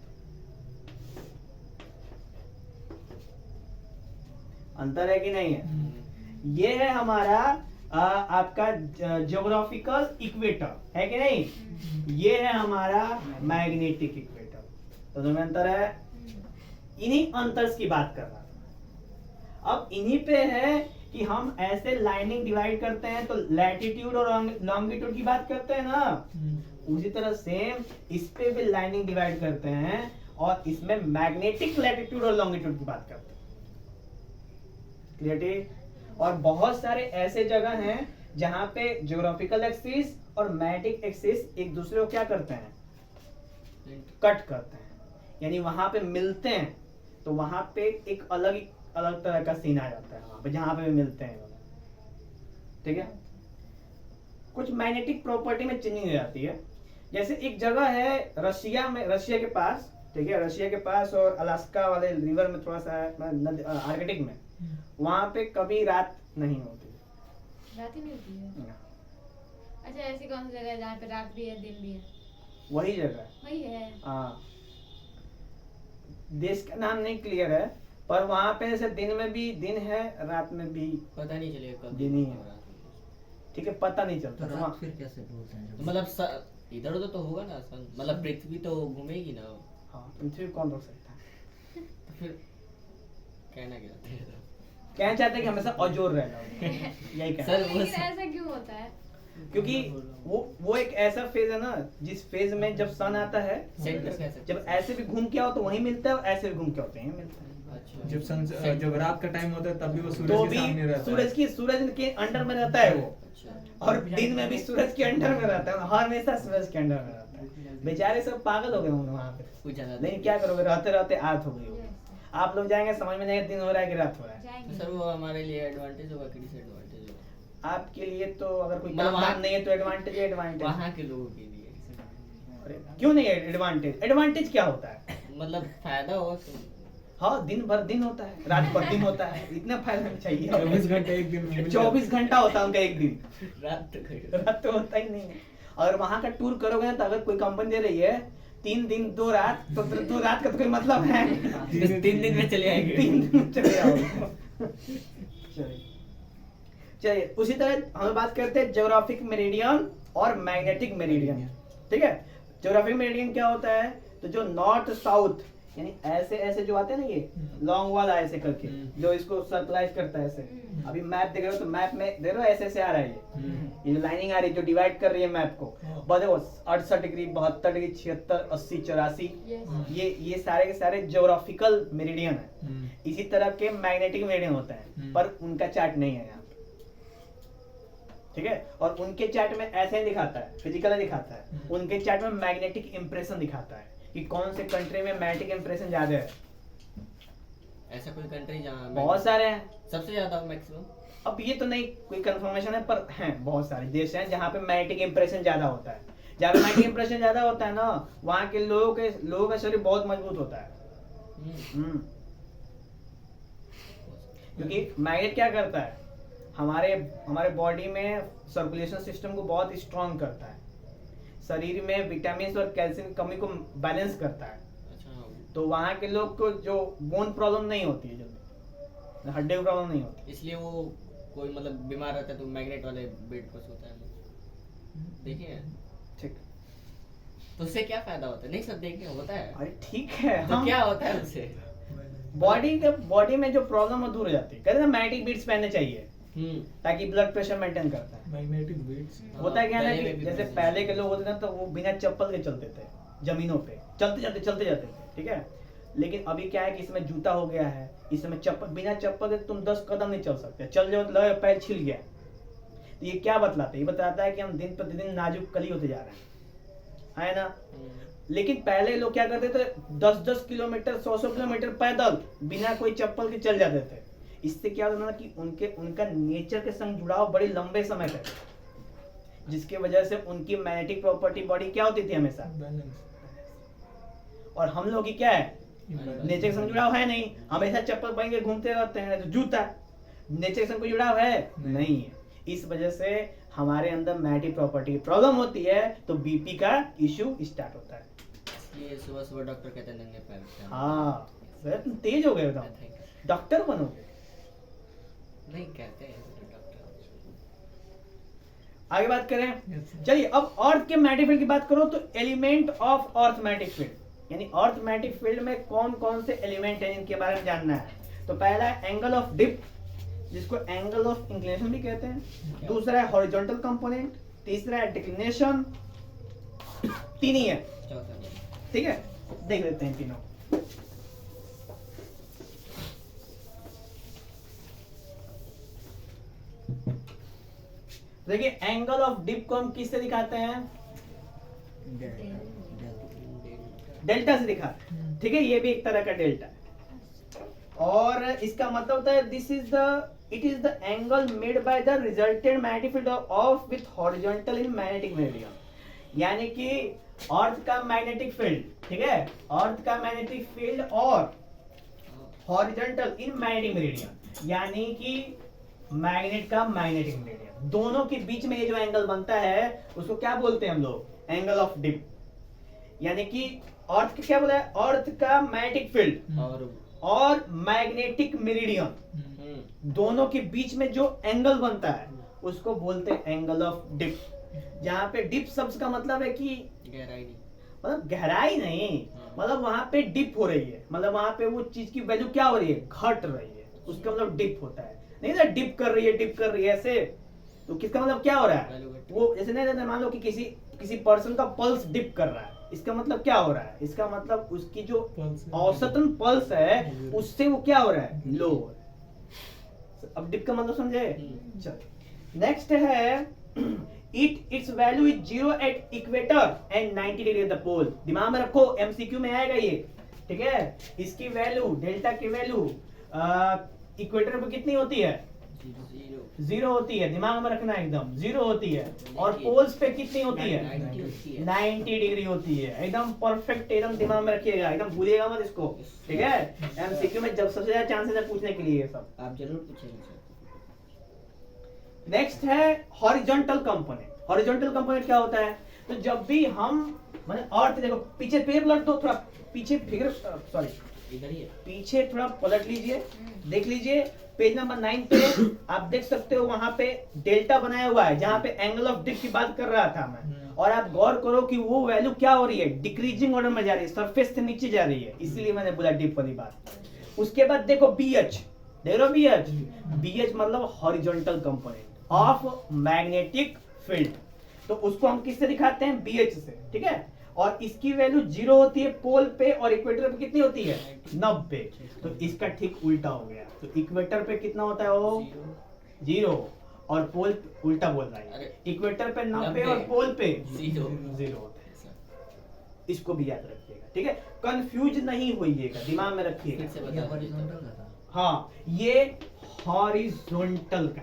अंतर है कि नहीं है? ये है हमारा आपका ज्योग्राफिकल इक्वेटर, है कि नहीं? ये है हमारा मैग्नेटिक इक्वेटर। तो दोनों में अंतर है, इन्हीं अंतर्स की बात कर रहा था। अब इन्हीं पे है कि हम ऐसे लाइनिंग डिवाइड करते हैं तो लैटिट्यूड और लॉन्गिट्यूड की बात करते हैं ना, उसी तरह सेम इस पे भी लाइनिंग डिवाइड करते हैं और इसमें मैग्नेटिक लैटिट्यूड और लॉन्गिट्यूड की बात करते हैं। क्लियर? और बहुत सारे ऐसे जगह हैं जहां पे ज्योग्राफिकल एक्सिस और मैग्नेटिक एक्सिस एक दूसरे को क्या करते हैं? कट करते हैं, यानी वहां पे मिलते हैं, तो वहां पे एक अलग तरह का सीन आ जाता है वहां पे जहां पे भी मिलते हैं। ठीक है, कुछ मैग्नेटिक प्रॉपर्टी में चेंजिंग हो जाती है। जैसे एक जगह है रशिया के पास, ठीक है, रशिया के पास और अलास्का वाले रिवर में थोड़ा सा आर्कटिक में, वहां पे कभी रात नहीं होती। रात ही नहीं होती है? अच्छा, ऐसी कौन सी जगह है जहाँ पे रात भी है दिन भी है? वही जगह है। वही है। हाँ, देश का नाम नहीं क्लियर है, पर वहां पे जैसे दिन में भी दिन है, रात में भी पता नहीं चलेगा कब दिन ही है। ठीक है, पता नहीं चलता। तो तो रात फिर कैसे बोलते हैं तो मतलब इधर उधर तो होगा ना सन, मतलब पृथ्वी तो घूमेगी ना। हाँ, पृथ्वी कौन रोक सकता है? तो फिर कहना क्या चाहते हैं? कहना चाहते हैं कि हमेशा अजोर रहना हो। यही कहना सर, है। वो लेकिन ऐसा क्यों होता है? क्योंकि वो एक ऐसा फेज है ना, जिस फेज में जब सन आता है, सेंटर कह सकते जब ऐसे भी घूम के आओ तो वहीं मिलता है, और ऐसे भी घूम के आओ तो यहीं मिलता है। अच्छा। जब रात का टाइम होता है तब भी वो तो सूरज के सामने भी रहता है। सूरज के अंडर में रहता है वो, अच्छा। और दिन में भी सूरज के अंडर में रहता है, हर हमेशा सूरज के अंडर में रहता है। बेचारे सब पागल हो गए होंगे वहां पे, कुछ ज्यादा लेकिन क्या करोगे, रहते रहते आदत हो गई होगी। आप लोग जाएंगे, समझ में नहीं आएगा दिन हो रहा है कि रात हो रहा है। जाएंगे। सर वो हमारे लिए एडवांटेज होगा कि डिसएडवांटेज होगा? आपके लिए तो अगर कोई मतलब काम वहाँ- धाम नहीं है तो एडवांटेज है, एडवांटेज। वहाँ के लोगों के लिए अरे क्यों नहीं है एडवांटेज? एडवांटेज क्या होता है? मतलब फायदा हो तो हाँ, दिन भर दिन होता है, रात भर दिन होता है, इतना फायदा नहीं चाहिए। 24 घंटे एक दिन में मिल 24 घंटा होता है उनका एक दिन, रात तक है। रात तो होता ही नहीं है। अगर वहां का टूर करोगे ना, तो अगर कोई कंपनी दे रही है 3 दिन 2 रात, तो 2 रात का तो कोई मतलब है? 3 दिन में चले आएंगे। 3 दिन में चले आओगे। चलिए, उसी तरह हम बात करते हैं ज्योग्राफिक मेरिडियन और मैग्नेटिक मेरिडियन। ठीक है, ज्योग्राफिक मेरिडियन क्या होता है? तो जो नॉर्थ साउथ, यानी ऐसे ऐसे जो आते हैं ना, ये लॉन्ग वाला ऐसे करके, जो इसको सर्कलाइज करता है ऐसे। अभी मैप देख रहे हो तो मैप में देख रहे हो ऐसे ऐसे आ रहा है, ये जो लाइनिंग आ रही है जो डिवाइड कर रही है मैप को, बस देखो 68 डिग्री, 72 डिग्री, 76, 80, 84, ये सारे के सारे ज्योग्राफिकल मेरिडियन है। इसी तरह के मैग्नेटिक मेरिडियन होते हैं, पर उनका चार्ट नहीं है यहाँ। ठीक है, और उनके चार्ट में ऐसे ही दिखाता है, फिजिकली दिखाता है। उनके चार्ट में मैग्नेटिक इंप्रेशन दिखाता है कि कौन से कंट्री में मैग्नेटिक इंप्रेशन ज्यादा है। ऐसा कोई कंट्री जहाँ बहुत सारे हैं, सबसे ज्यादा मैक्सिमम? अब ये तो नहीं कोई कंफर्मेशन है, पर हैं बहुत सारे देश हैं जहाँ पे मैग्नेटिक इंप्रेशन ज्यादा होता है। जहाँ पे मैग्नेटिक इंप्रेशन ज्यादा होता है ना, वहाँ के लोगों का शरीर बहुत मजबूत होता है। क्योंकि मैग्नेट क्या करता है, हमारे बॉडी में सर्कुलेशन सिस्टम को बहुत स्ट्रॉन्ग करता है, शरीर में विटामिन और कैल्शियम की कमी को बैलेंस करता है। अच्छा। तो वहाँ के लोग को जो बोन प्रॉब्लम नहीं होती है, जल्दी हड्डी की प्रॉब्लम नहीं होती। इसलिए वो कोई मतलब बीमार रहता है तो मैग्नेट वाले बेड पर सोता है। देखिए, ठीक, तो उससे क्या फायदा होता है? नहीं सब देखने होता है। अरे ठीक है, तो क्या होता है उससे? बॉडी में जो प्रॉब्लम है दूर हो जाती है। कहते हैं ना मैग्नेटिक बीट्स पहनने चाहिए ताकि ब्लड प्रेशर मेंटेन करता है। मैग्नेटिक बीट्स होता है क्या ना पहले कि में भी जैसे पहले पहले के लोग होते थे ना, तो वो बिना चप्पल के चलते थे जमीनों पे, चलते जाते थे। ठीक है, लेकिन अभी क्या है कि इसमें जूता हो गया है, इसमें चप्पल, बिना चप्पल के तुम 10 कदम नहीं चल सकते, चल जाओ तो लगे पैर छिल गया। तो ये क्या बतलाता है? ये बताता है कि हम दिन प्रतिदिन नाजुक कली होते जा रहे हैं, है ना। लेकिन पहले लोग क्या करते थे, 10-10 किलोमीटर 100-100 किलोमीटर पैदल बिना कोई चप्पल के चल जाते थे। इससे क्या होता था कि उनका नेचर के संग जुड़ाव बड़े लंबे समय तक, जिसकी वजह से उनकी मैग्नेटिक प्रॉपर्टी बॉडी क्या होती थी हमेशा बैलेंस। और हम लोग की क्या है, नेचर के संग जुड़ाव है नहीं, हमेशा चप्पल पहन के घूमते रहते हैं। तो जूता नेचर के संग कोई जुड़ाव है नहीं है। इस वजह से हमारे अंदर मैग्नेटिक प्रॉपर्टी की प्रॉब्लम होती है, तो बीपी का इश्यू स्टार्ट होता है। ये सुबह सुबह डॉक्टर कहते हैं नंगे पैर। हाँ, तुम तेज हो गए, बताओ डॉक्टर बनोगे। नहीं कहते हैं ऐसे तो डॉक्टर। आगे बात करें। Yes, sir. चलिए अब अर्थ के मैग्नेटिक फील्ड की बात करो तो element of earth magnetic field, यानी अर्थ मैग्नेटिक फील्ड में कौन कौन से एलिमेंट हैं इनके बारे में जानना है। तो पहला है एंगल ऑफ डिप, जिसको एंगल ऑफ इंक्लिनेशन भी कहते हैं। दूसरा है हॉरिजॉन्टल कंपोनेंट। तीसरा है डिक्लिनेशन। तीन ही है, चौथा ठीक है, देख लेते हैं तीनों। देखिए एंगल ऑफ डिप को हम किससे दिखाते हैं? डेल्टा से दिखाते हैं, ठीक है, ये भी एक तरह का डेल्टा है। और इसका मतलब होता है this is the it is the angle made by the resultant magnetic field of with horizontal in magnetic meridian, यानी कि अर्थ का मैग्नेटिक फील्ड, ठीक है, अर्थ का मैग्नेटिक फील्ड और हॉरिजॉन्टल इन मैग्नेटिक मेरिडियन, यानी कि मैग्नेट का मैग्नेटिक मेरिडियन, दोनों के बीच में ये जो एंगल बनता है उसको क्या बोलते हैं हम लोग? Angle of dip. यानी कि अर्थ का क्या बोला है? अर्थ का मैग्नेटिक फील्ड और मैग्नेटिक मेरिडियन, दोनों के बीच में जो एंगल बनता है उसको बोलते हैं एंगल ऑफ डिप। जहाँ पे डिप शब्द का मतलब है कि गहराई नहीं, मतलब गहराई नहीं, मतलब वहां पे डिप हो रही है, मतलब वहां पे वो चीज की वैल्यू क्या हो रही है? घट रही है, उसका मतलब डिप होता है। नहीं ना डिप कर रही है, डिप कर रही है ऐसे, तो किसका मतलब क्या हो रहा है? वैल्यू घट। वो जैसे नहीं मान लो कि किसी पर्सन का पल्स डिप कर रहा है, इसका मतलब क्या हो रहा है? इसका मतलब उसकी जो Pulse है। औसतन पल्स है उससे वो क्या हो रहा है? लो हो रहा है। अब डिप का मतलब समझे? चलो नेक्स्ट है it's value is 0 at equator and 90 degree at the pole. दिमाग में रखो, एमसीक्यू में आएगा ये, ठीक है। इसकी वैल्यू, डेल्टा की वैल्यू इक्वेटर पे कितनी होती है? 0 होती है, दिमाग में रखना एकदम, 0 होती है। और पोल्स पे कितनी होती है? 90 डिग्री होती है। एकदम परफेक्ट, एकदम दिमाग में रखिएगा, एकदम भूलिएगा मत इसको, ठीक है। एमसीक्यू में जब सबसे ज्यादा चांसेस है पूछने के लिए ये सब। आप जरूर पूछेंगे। नेक्स्ट है हॉरिजॉन्टल कंपोनेंट। हॉरिजॉन्टल कंपोनेंट क्या होता है? तो जब भी हम माने अर्थ, देखो पीछे पेज पलट दो, थोड़ा पीछे फिगर, सॉरी इधर ही है। पीछे थोड़ा पलट लीजिए, देख लीजिए पेज नंबर 9 पे आप देख सकते हो वहां पे डेल्टा बनाया हुआ है जहां पे एंगल ऑफ डिप की बात कर रहा था मैं। और आप गौर करो कि वो वैल्यू क्या हो रही है? डिक्रीजिंग ऑर्डर में जा रही है, सरफेस से नीचे जा रही है, इसीलिए मैंने बोला डिप वाली बात। उसके बाद देखो बीएच, देख रहे हो बीएच? बीएच मतलब horizontal component of magnetic field, तो उसको हम किससे दिखाते हैं? बीएच से, ठीक है। और इसकी वैल्यू 0 होती है पोल पे और इक्वेटर पे कितनी होती है? 90। तो इसका ठीक उल्टा हो गया, तो इक्वेटर पे कितना होता है? वो 0 और पोल उल्टा बोल रहा है, अरे, इक्वेटर पे 90 और 90 पोल पे 0 होता है। इसको भी याद रखिएगा, ठीक है, कंफ्यूज नहीं होइएगा, दिमाग में रखिएगा। फिर से ये बता हॉरिजॉन्टल का था हाँ, ये हॉरिजॉन्टल का,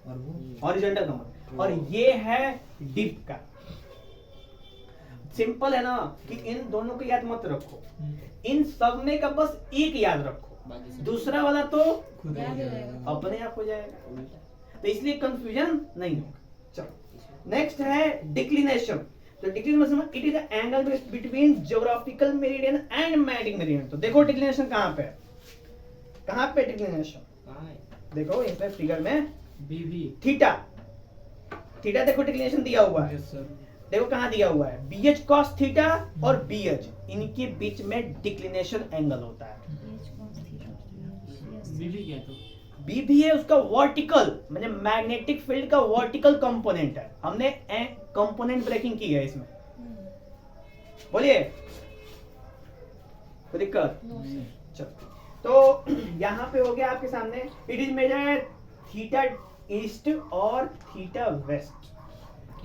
और वो हॉरिजॉन्टल का, और ये है डिप का। सिंपल है ना कि इन दोनों को याद मत रखो, इन सब में का बस एक याद रखो, बाकी सब दूसरा वाला तो खुद याद ही हो जाएगा। अपने आप हो जाएगा, उल्टा। तो इसलिए कंफ्यूजन नहीं होगा। चलो नेक्स्ट है डिक्लिनेशन। तो डिक्लिनेशन मतलब it is the angle between geographical meridian and magnetic meridian. तो देखो डिक्लिनेशन कहाँ पे है? कहाँ पे डिक्लिनेशन? कहाँ है? देखो इस पे फिगर में बीबी थीटा, थीटा देखो डिक्लिनेशन दिया हुआ है, Yes, sir. देखो कहाँ दिया हुआ है? बीएच कॉस थीटा और बीएच, इनके बीच में डिक्लिनेशन एंगल होता है। बीबी क्या तो बी भी है उसका वर्टिकल, मतलब मैग्नेटिक फील्ड का वर्टिकल कंपोनेंट है। हमने कंपोनेंट ब्रेकिंग की है इसमें, बोलिए कोई दिक्कत? चलो तो यहाँ पे हो गया आपके सामने, it is major theta east और थीटा वेस्ट।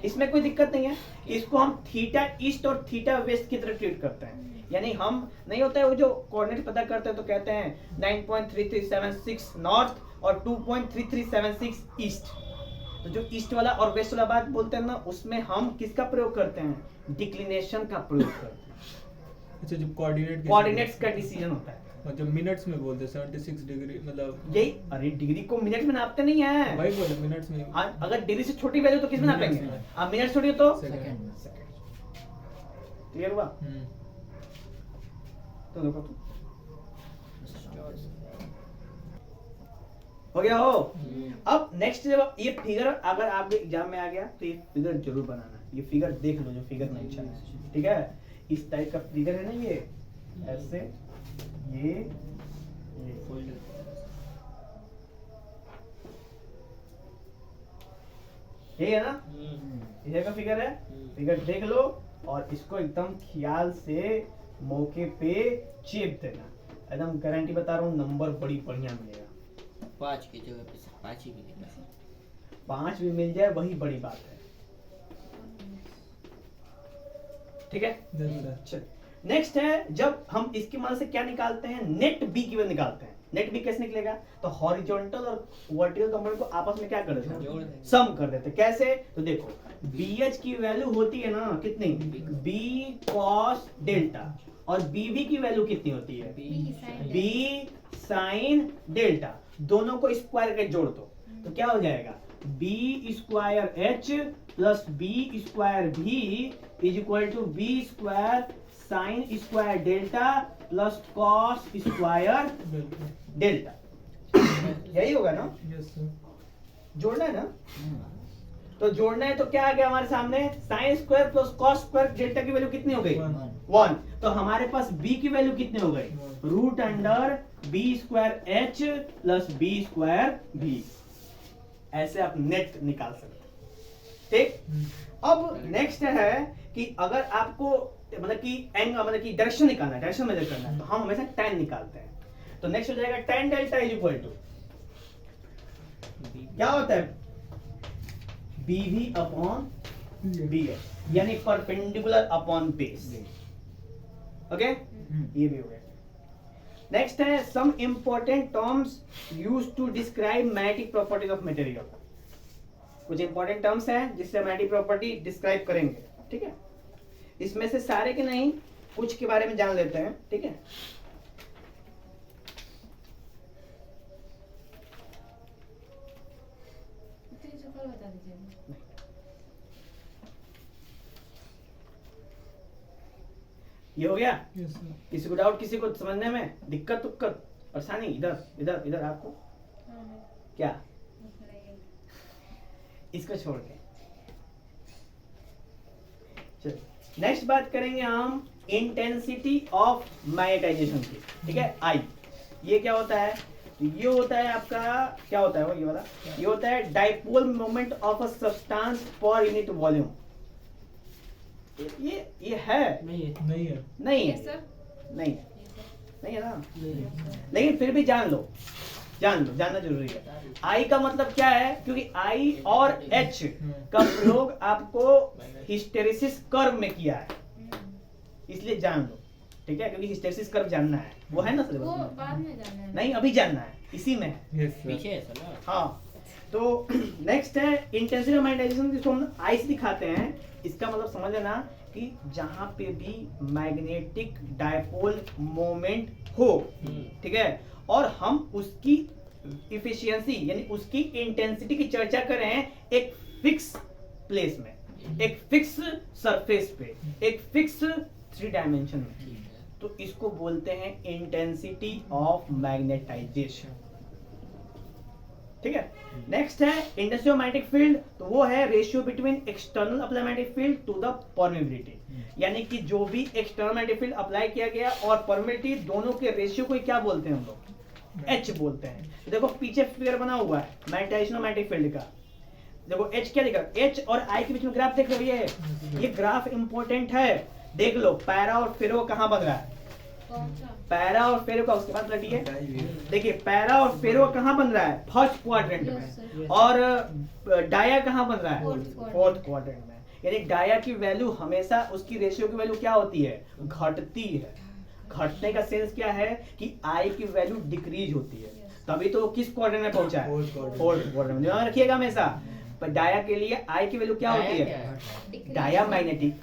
इसमें कोई दिक्कत नहीं है, इसको हम थीटा ईस्ट और थीटा वेस्ट की तरह ट्रीट करते हैं। यानी हम नहीं होता है वो जो कोऑर्डिनेट पता करते हैं तो कहते हैं 9.3376 नॉर्थ और 2.3376 ईस्ट। तो जो ईस्ट वाला और वेस्ट वाला बात बोलते हैं ना, उसमें हम किसका प्रयोग करते हैं? डिक्लिनेशन का प्रयोग करते हैं। अच्छा, जब कोऑर्डिनेट कोऑर्डिनेट्स का डिसीजन होता है। और जब मिनट्स में बोलते 76 डिग्री, मतलब यही, अरे डिग्री को मिनट में नापते नहीं है। वही बोले मिनट्स में। अगर डिग्री से छोटी वैल्यू तो किस में मिनट्स नापेंगे? में। अब मिनट छोटी हो तो सेकंड में। क्लियर हुआ? हम्म। तो देखो तो हो गया हो। अब नेक्स्ट जब ये फिगर अगर आपके एग्जाम में आ गया तो ये फिगर जरूर बनाना। ये फिगर देख लो, जो फिगर नहीं चल रहा है, ठीक है, इस टाइप का फिगर है ना, ये ऐसे, ये यही है ना, ये का फिगर है। फिगर देख लो और इसको एकदम ख्याल से मौके पे चेप देना। एकदम गारंटी बता रहा हूँ, नंबर बड़ी बढ़िया मिलेगा। 5 की जगह पे 5 ही मिलेगा। 5 भी मिल जाए वही बड़ी बात है, ठीक है। Yes, sir. चल नेक्स्ट है, जब हम इसकी मदद से क्या निकालते हैं, नेट बी की वैल्यू निकालते हैं। नेट बी कैसे निकलेगा, तो हॉरिजॉन्टल और वर्टिकल कंपोनेंट को आपस में क्या कर देते जोड़ हैं, देते। सम कर देते हैं। कैसे, तो देखो BH की वैल्यू होती है ना कितनी, B cos डेल्टा, और BB की वैल्यू कितनी होती है, B sin डेल्टा। दोनों को स्क्वायर करके जोड़ दो तो क्या हो जाएगा, B square H plus B square V is equal to B square sine square delta plus cos square बिल्कुल। डेल्टा। यही होगा ना, Yes, sir. जोड़ना है ना, तो जोड़ना है तो क्या आ गया हमारे सामने, sine square plus cos square delta की वैल्यू कितनी हो गई, 1। तो हमारे पास B की वैल्यू कितनी हो गई, root under B square H plus B square V। ऐसे आप नेट निकाल सकते हैं, ठीक। अब नेक्स्ट है कि अगर आपको मतलब कि एंगल मतलब कि डायरेक्शन निकालना है, डायरेक्शन मेजर करना है, तो हम हमेशा tan निकालते हैं। तो नेक्स्ट हो जाएगा tan delta is equal to क्या होता है, BV अपॉन BH, यानी परपेंडिकुलर अपॉन बेस। ओके, ये भी हो गया। नेक्स्ट है some important terms used to describe magnetic properties of material. कुछ इंपॉर्टेंट टर्म्स हैं जिससे मैग्नेटिक प्रॉपर्टी डिस्क्राइब करेंगे, ठीक है। इसमें से सारे के नहीं, कुछ के बारे में जान लेते हैं, ठीक है। बता दीजिए। ये हो गया। Yes, sir. किसी को डाउट, किसी को समझने में दिक्कत तुक्कत परेशानी, इधर इधर इधर आपको क्या, इसको छोड़ के चलो नेक्स्ट बात करेंगे हम इंटेंसिटी ऑफ मैग्नेटाइजेशन की, ठीक है। आई, ये क्या होता है, तो ये होता है आपका क्या होता है वो, ये वाला, ये होता है dipole moment of a substance per unit volume. ये है नहीं है। नहीं है। नहीं Yes, है, sir. नहीं नहीं है ना, नहीं है। लेकिन फिर भी जान लो, जानना जरूरी है। आई का मतलब क्या है, क्योंकि आई और एच का प्रयोग आपको हिस्टेरिसिस कर्व में किया है, इसलिए जान लो, ठीक है। क्योंकि हिस्टेरिसिस कर्व जानना है, वो है ना वो सिलेबस में, बाद में जाना है। नहीं अभी जानना है, इसी में है। Yes, sir. पीछे है साला। हाँ, तो नेक्स्ट है इंटेंसिटी ऑफ मैग्नेटाइजेशन, जिसको हम आई से दिखाते हैं। इसका मतलब समझ लेना कि जहां पे भी मैग्नेटिक डायपोल मोमेंट हो, ठीक है, और हम उसकी इफिशियंसी यानी उसकी इंटेंसिटी की चर्चा करें एक फिक्स प्लेस में, एक फिक्स सरफेस पे, एक फिक्स 3 डायमेंशन में, ठीक है। तो इसको बोलते हैं इंटेंसिटी ऑफ मैग्नेटाइजेशन, ठीक है। नेक्स्ट है इंटेंसिटी ऑफ मैग्नेटिक फील्ड, तो वो है ratio between external apply magnetic field to the permeability, यानी कि जो भी एक्सटर्नल मैग्नेटिक फील्ड अप्लाई किया गया और परमेबिलिटी, दोनों के रेशियो को क्या बोलते हैं हम लोग, एच बोलते हैं। तो देखो पीछे फिगर बना हुआ है मैग्नेटाइजेशन ऑफ मैग्नेटिक फील्ड का, देखो एच क्या दिख रहा है, एच और आई के बीच में ग्राफ देख रहे हो, ये ग्राफ इंपॉर्टेंट है, देख लो पैरा और फेरो कहाँ बन रहा है, कौन सा? पैरा और फेरो का उसके बाद रटिए, देखिए पैरा और फेरो कहाँ बन रहा है, फर्स्ट क्वाड्रेंट Yes, में, sir. और डाया कहाँ बन रहा है, Fourth quadrant. फोर्थ क्वाड्रेंट में। यानी डाया की वैल्यू हमेशा, उसकी रेशियो की वैल्यू क्या होती है, घटती है। घटने का सेंस क्या है कि आई की वैल्यू डिक्रीज होती है, तभी तो वो किस क्वाड्रेंट में पहुंचा है, Fourth quadrant. फोर्थ क्वाड्रेंट में। ध्यान रखिएगा हमेशा, पर डाया के लिए आई की वैल्यू क्या होती क्या है, है? डाया मैग्नेटिक,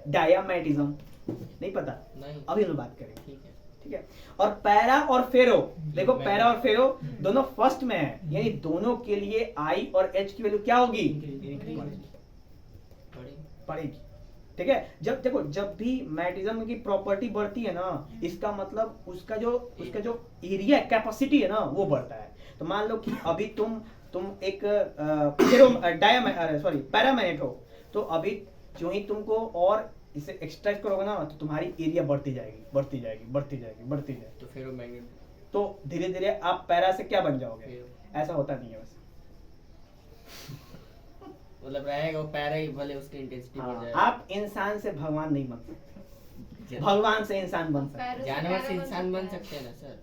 डायामैग्नेटिज्म, नहीं पता, नहीं। अभी हम बात करेंगे, ठीक है। ठीक है। और पैरा और फेरो, देखो पैरा और फेरो दोनों फर्स्ट में है, यानी दोनों के लिए आई और एच की वैल्यू क्या होगी, बड़ी। पड़ेगी, ठीक है। जब देखो जब भी मैग्नेटिज्म की प्रॉपर्टी बढ़ती है ना, इसका मतलब उसका जो एरिया कैपेसिटी है ना वो बढ़ता है। तो मान लो कि अभी तुम एक पैरामैग्नेट हो, तो अभी जो ही तुमको और इसे एक्सट्रैक्ट करोगे ना तो तुम्हारी एरिया बढ़ती जाएगी। तो फेरोमैग्नेट तो धीरे धीरे आप पैरा से क्या बन जाओगे, ऐसा होता नहीं है वैसे। मतलब रहेगा वो पैरा ही, भले उसकी इंटेंसिटी बढ़ हाँ, जाए। आप इंसान से भगवान नहीं बन सकते, भगवान से इंसान बन सकते। पैरों जानवर से पैरा इंसान बन सकता है। सकते हैं ना सर।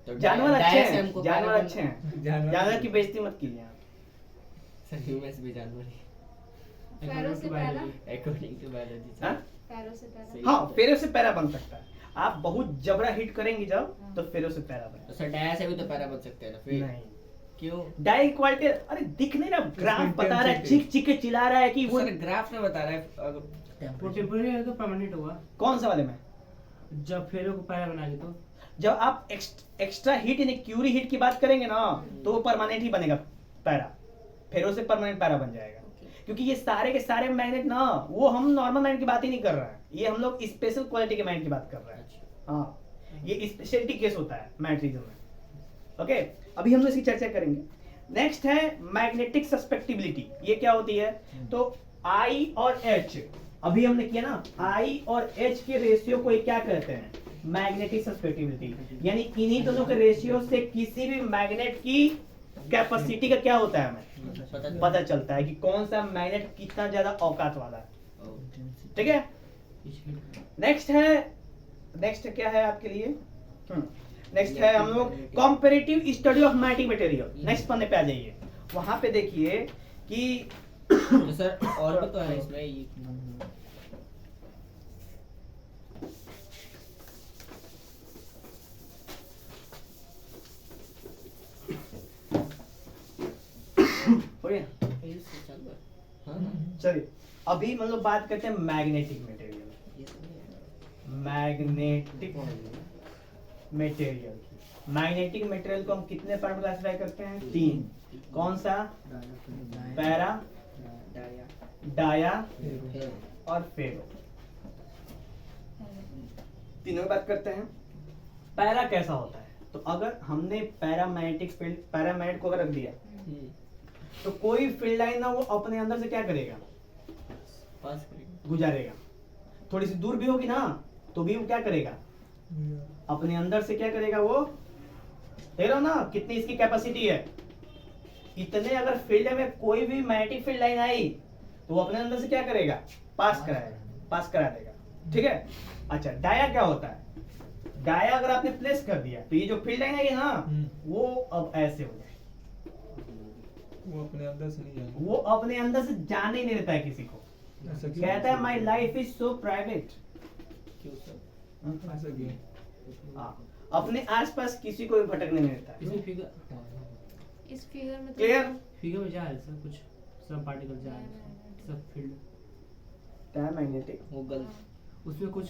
तो जानवर डाय अच्छे से हैं, हमको जानवर पैरा अच्छे हैं, जानवर- जानवर की बेइज्जती मत कीजिए आप। सर ह्यूमंस भी जानवर ही पैरों से पैरा, अकॉर्डिंग टू बायोलॉजी। हाँ? पैरों से पैरा। सही। हाँ, फेरो से पैरा बन सकता है। आप बहुत जबरा हिट करेंगे जब, तो फेरो से पैरा बने। तो सर डाया से भी तो पैरा बन सकते हैं ना फिर। नहीं, क्यों? डाई क्वालिटी, अरे दिख नहीं रहा, ग्राफ बता रहा है, intensity। चिक चिक के चिल्ला रहा है कि वो सर ग्राफ में बता रहा है वो टेम्परेचर टेम्परेरी है तो परमानेंट होगा कौन सा वाले में। जब फेरो को पैरा बना के। तो जब आप एक्स्ट्रा हीट यानी क्यूरी हीट की बात करेंगे ना, तो वो परमानेंट ही बनेगा पैरा, फेरो से परमानेंट पैरा बन जाएगा। क्योंकि ये सारे के सारे मैग्नेट ना, वो हम नॉर्मल मैग्नेट की बात ही नहीं कर रहे हैं, ये हम लोग स्पेशल क्वालिटी के मैग्नेट की बात कर रहे हैं। हाँ, ये स्पेशलिटी केस होता है मैग्नेटिज्म में। ओके, अभी हम लोग इसकी चर्चा करेंगे। नेक्स्ट है मैग्नेटिक सस्पेक्टिबिलिटी। ये क्या होती है, तो आई और एच, अभी हमने किया ना, आई और एच के रेशियो को ये क्या कहते हैं, मैग्नेटिक सस्पेक्टिबिलिटी। यानी इन्हीं दोनों के रेशियो से किसी भी मैग्नेट की कैपेसिटी का क्या होता है, हमें पता चलता है कि कौन सा मैग्नेट कितना ज्यादा औकात वाला है। ठीक है। नेक्स्ट क्या है आपके लिए, नेक्स्ट है हम लोग comparative study of magnetic material. Next पन्ने पे आ जाइए, वहां पे देखिए कि तो सर और भी तो है इसमें ये। हो गया। ये से चल रहा है। हाँ चलिए अभी हम लोग बात करते हैं मैग्नेटिक मटेरियल, ये तो नहीं है। Magnetic material. मैग्नेटिक मटेरियल को हम कितने पार्ट में क्लासिफाई करते हैं, 3। कौन सा, पैरा, डाया फिर और फेरो, तीनों की बात करते हैं। पैरा कैसा होता है, तो अगर हमने पैरामैग्नेटिक फील्ड, पैरामैग्नेट को अगर रख दिया, तो कोई फील्ड लाइन ना वो अपने अंदर से क्या करेगा, पास करेंगे। गुजारेगा। थोड़ी सी दूर भी होगी ना तो भी वो क्या करेगा, अपने अंदर से क्या करेगा, वो देख रहे हो ना कितनी इसकी कैपेसिटी है। इतने अगर फील्ड में कोई भी मैग्नेटिक फील्ड लाइन आई तो वो अपने अंदर से क्या करेगा, पास करा देगा। ठीक है। अच्छा, डाया क्या होता है, डाया अगर आपने प्लेस कर दिया तो ये जो फील्ड लाइन है ना, वो अब ऐसे हो जाए, वो अपने अंदर से नहीं जाएगा। वो अपने अंदर से जाने ही नहीं देता है किसी को। ऐसा क्यों? कहता है my life is so private. क्यों सर? ऐसा क्यों? हाँ, अपने आसपास किसी को भी भटकने नहीं देता है। इसमें फिगर इस फिगर में तो क्लियर। फिगर में जा रहा है सर, कुछ सब पार्टिकल जा रहा है, सब फील्ड मैग्नेटिक वो गल उसमें कुछ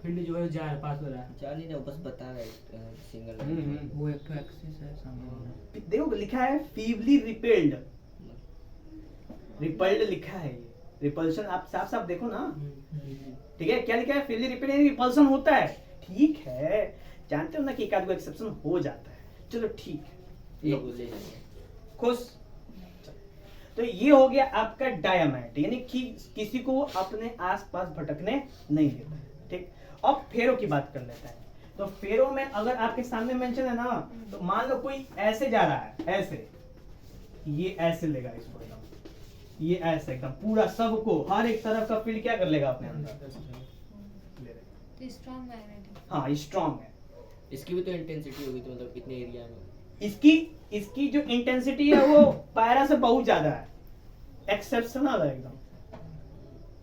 फील्ड जो है जा रहा है, पास हो रहा है। जा नहीं रहा, वो बस बता रहा है सिंगल। वो एक तो एक्सिस है सामने। देखो लिखा है फीवली रिपेल्ड, रिपल्ड लिखा है, ये रिपल्शन आप साफ साफ देखो ना। ठीक है, क्या लिखा है, फीवली रिपेल्ड यानी रिपल्शन होता है। ठीक है, जानते हो ना कि एक आध को एक्सेप्शन हो जाता है, चलो ठीक है, एक ले लेंगे। खुश। तो ये हो गया आपका डायमैट, यानी कि किसी को अपने आसपास भटकने नहीं देता है। ठीक, अब फेरो की बात कर लेते हैं। तो फेरो में अगर आपके सामने मेंशन है ना, तो मान लो कोई ऐसे जा रहा है, ऐसे, ये ऐसे लेगा इसको एकदम, ये ऐसे एकदम पूरा सबको हर एक तरफ का फील्ड क्या कर लेगा अपने अंदर ले लेगा। तो स्ट्रॉन्ग मैग्नेटिक। हाँ, स्ट्रॉन्ग है। इसकी भी तो इंटेंसिटी होगी, तो मतलब इतने एरिया में। इसकी जो इंटेंसिटी है वो पैरा से बहुत ज्यादा है, एक्सेप्शनल है एकदम।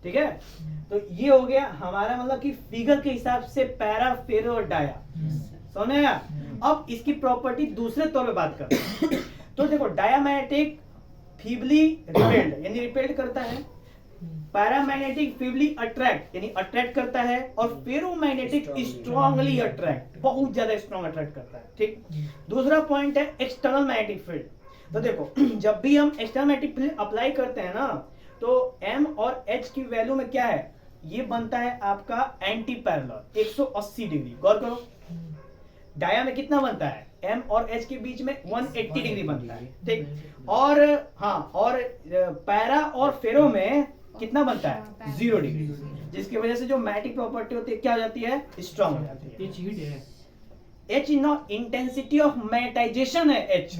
ठीक है, तो ये हो गया हमारा मतलब कि फिगर के हिसाब से पैरा, फेरो और डाया। समझ आया? अब इसकी प्रॉपर्टी दूसरे तौर पे बात करते हैं। तो देखो, डायामैग्नेटिक फीबली रिपेल्ड यानी रिपेल्ड करता है, पैरामैग्नेटिक फीबली अट्रैक्ट यानी अट्रैक्ट करता है, और फेरोमैग्नेटिक स्ट्रांगली अट्रैक्ट, बहुत ज्यादा स्ट्रांग अट्रैक्ट करता है। ठीक, दूसरा पॉइंट है एक्सटर्नल मैग्नेटिक फील्ड। तो देखो, जब भी हम एक्सटर्नल मैग्नेटिक फील्ड अप्लाई करते हैं ना, तो M और H की वैल्यू में क्या है, ये बनता है आपका एंटी पैरेलल 180 डिग्री। गौर करो, डाया में कितना बनता है, एम और एच के बीच में 180 डिग्री बनता है, ठीक। और हाँ, और पैरा और फेरो में कितना बनता है, 0 डिग्री, जिसकी वजह से जो मैटिक प्रॉपर्टी होती है क्या हो जाती है, स्ट्रांग हो जाती है। ये हीट है। H no intensity of magnetization है एच।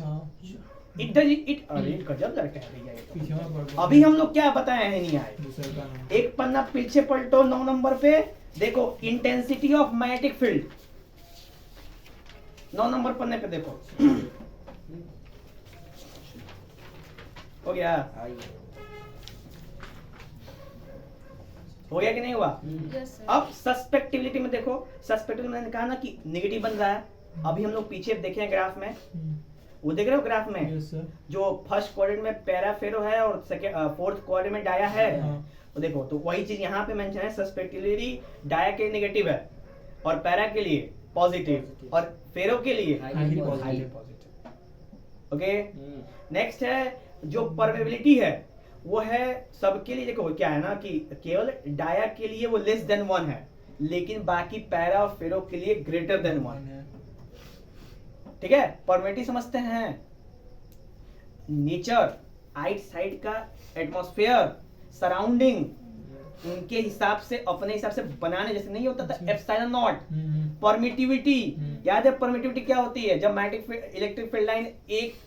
इट डज इट, अरे गजब लड़का है भैया ये तो। पीछे में पड़ गया। अभी हम लोग क्या बताए हैं, नहीं आए। दूसरे का नाम। एक पन्ना पीछे पलटो, 9 नंबर पे देखो, intensity of magnetic field, 9 number पन्ने पे देखो। हो गया, हो गया कि नहीं हुआ? Yes sir. अब सस्पेक्टिबिलिटी में देखो, सस्पेक्टिबिलिटी मैंने कहा ना कि नेगेटिव बन रहा है। अभी हम लोग पीछे देखे हैं ग्राफ में, वो देख रहे हो ग्राफ में, यस सर। जो फर्स्ट क्वाड्रेंट में पैरा फेरो है और सेकंड फोर्थ क्वाड्रेंट में डाया है। हाँ। तो देखो, तो वही चीज यहाँ पे मेंशन है, सस्पेक्टिबिलिटी डाया के नेगेटिव है और पैरा के लिए पॉजिटिव और फेरो के लिए Highly highly positive. Positive. Okay, next है जो परमेबिलिटी है, वो है सबके लिए। देखो क्या है ना कि केवल डाया के लिए वो लेस देन 1 है, लेकिन बाकी पैरा और फेरो के लिए ग्रेटर देन 1 है। ठीक है, परमेबिलिटी समझते हैं। नेचर, आइट साइड का एटमॉस्फेयर, सराउंडिंग, उनके हिसाब से, अपने हिसाब से बनाने, जैसे नहीं होता था एप्सिलॉन नॉट। परमिटिविटी, याद है परमिटिविटी क्या होती है, जब मैग्नेटिक इलेक्ट्रिक फील्ड लाइन एक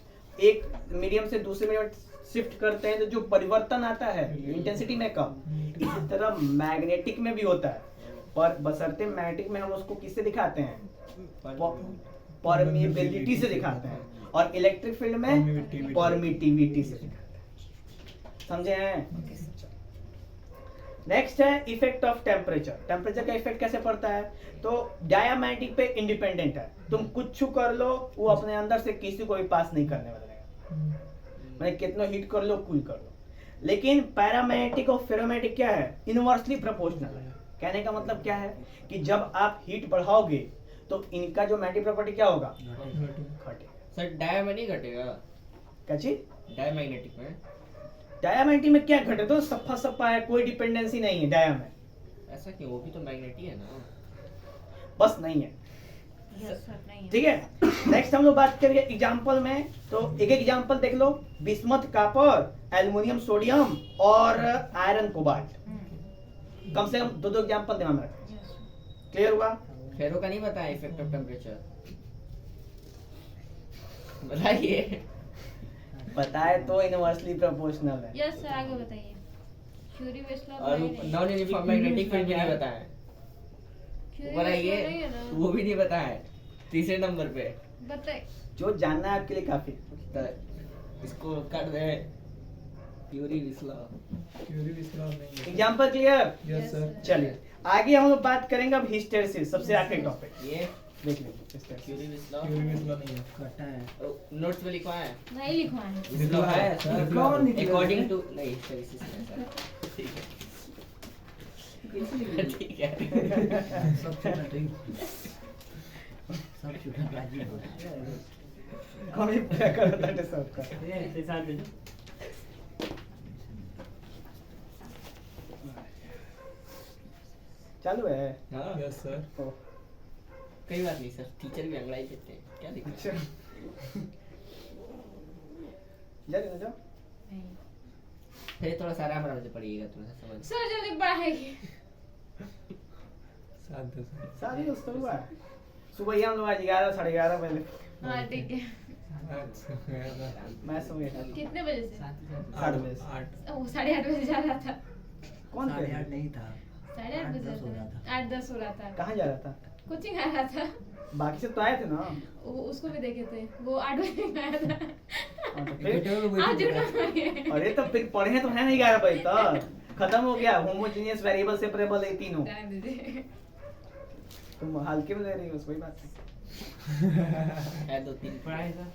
मीडियम से दूसरे मीडियम शिफ्ट करते हैं तो जो परिवर्तन आता है इंटेंसिटी में कम, इसी तरह मैग्नेटिक में भी होता है। पर बशर्ते मैग्नेटिक में हम उसको किससे दिखाते हैं, परमिएबिलिटी से दिखाते हैं, और इलेक्ट्रिक फील्ड में परमिटिविटी से दिखाते हैं। समझे हैं? नेक्स्ट है इफेक्ट ऑफ टेम्परेचर। टेम्परेचर का इफेक्ट कैसे पड़ता है, तो डायमैग्नेटिक पे इंडिपेंडेंट है, तुम कुछ कर लो वो अपने अंदर से किसी को भी पास नहीं करने वाला है, मैंने कितना हीट कर लो, कूल कर लो। लेकिन पैरामैग्नेटिक और फेरोमैग्नेटिक क्या है, इनवर्सली प्रोपोर्शनल है। कहने का मतलब क्या है कि जब आप हीट बढ़ाओगे तो इनका जो मैग्नेटिक प्रॉपर्टी क्या होगा, घटेगा। सर डाया में नहीं घटेगा, क्या चीज, डायमैग्नेटिक में डायमैग्नेटिक में क्या घटे, तो सफा सफा है, कोई डिपेंडेंसी नहीं है डाया में, ऐसा क्यों, वो भी तो मैग्नेट ही है ना। बस नहीं है। यस सर, नहीं है। ठीक है, नेक्स्ट हम लोग बात करेंगे एग्जांपल में, तो एक एग्जांपल देख लो, बिस्मथ कॉपर, एल्युमिनियम सोडियम और आयरन कोबाल्ट। कम से कम 2 एग्जांपल दिमाग में रखो। यस क्लियर हुआ? फेरो का नहीं पता है इफेक्ट ऑफ टेम्परेचर, बताइए। पता है तो इनवर्सली प्रोपोर्शनल है। यस सर, आगे बताइए। क्यूरी वेस्ट लॉ और नॉन यूनिफॉर्म मैग्नेटिक फील्ड भी नहीं पता है, ऊपर आइए, वो भी नहीं पता है। तीसरे नंबर पे बताइए। जो जानना है आपके लिए काफी। तो इसको कर दे, Curie law. Example clear? Yes sir. चलिए आगे हम लोग बात करेंगे अब हिस्टेरिसिस, सबसे आखिरी टॉपिक। ये देख लीजिए हिस्टेरिसिस। क्यूरी लॉ नहीं है। घटा है। नोट्स में लिखवा है, नहीं लिखवा है। इस लॉ है सर, कौन निकला? अकॉर्डिंग टू नहीं हिस्टेरिसिस है सर, ठीक है ठीक है। सब छूटा ठीक, सब छूटा राजी हो रहा है। कौन ही क्या करता है सबका। ये साथ दे दो। चालू है? हाँ यस सर। ओ, कोई बात नहीं सर, टीचर भी अंग्रेजी देते हैं, क्या दिक्कत अच्छा। है। जा रहे ना जाओ। नहीं। फिर थोड़ा सा आराम से पढ़िएगा, थोड़ा सा समझ। सर जल्दी पढ़ाइए। 7-10 शादी तो शुरू हुआ है। सुबह ही हम लोग आज 11 साढ़े 11 बजे हाँ ठीक है। मैं सो गया। कितने बजे से? 8 बजे से। 8 ओ 8:30 बजे जा रहा था। कौन कह 8:30 नहीं था। 8:30 बजे 8:10 हो रहा था। 8:10 हो रहा था। कहाँ जा रहा था? कोचिंग आ रहा था। बाकी से तो आए थे ना। उसको भी देखे थे, वो 8 बजे आया था। हाँ, तो बेटे फिर को आज वही उनका नहीं। अरे तो फिर पढ़े तो है नहीं 11 बजे तक, खत्म हो गया। होमोजेनियस वेरिएबल सेपरेबल ये तीनों टाइम दीजिए। तुम हल्के में ले रही हो, कोई बात नहीं। है 2-3 पढ़ाई सर।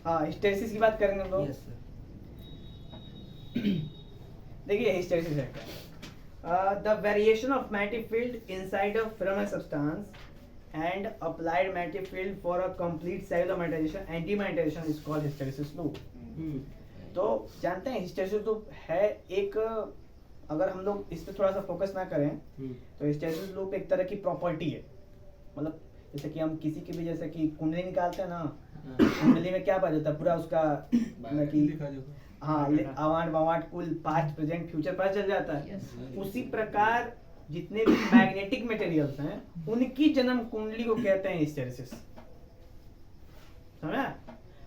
हाँ, हिस्टेरिसिस की बात करेंगे हम लोग। Yes sir. देखिए हिस्टेरिसिस है क्या, the variation of magnetic field inside a filament substance and applied magnetic field for a complete cycle of magnetization, anti magnetization is called hysteresis loop. तो जानते हैं हिस्टेरिसिस लूप है एक, अगर हम लोग इस पे थोड़ा सा फोकस ना करें तो हिस्टेरिसिस लूप एक तरह की प्रॉपर्टी है। मतलब जैसे कि हम किसी की भी जैसे कि कुंडली निकालते हैं ना, कुंडली में क्या पाया जाता है, पूरा उसका मतलब कि लिखा जाएगा। हाँ अवांट बवांट कुल पास्ट प्रेजेंट फ्यूचर पता चल जाता है। उसी प्रकार जितने भी मैग्नेटिक मटेरियल्स हैं उनकी जन्म कुंडली को कहते हैं हिस्टेरिसिस। समझा?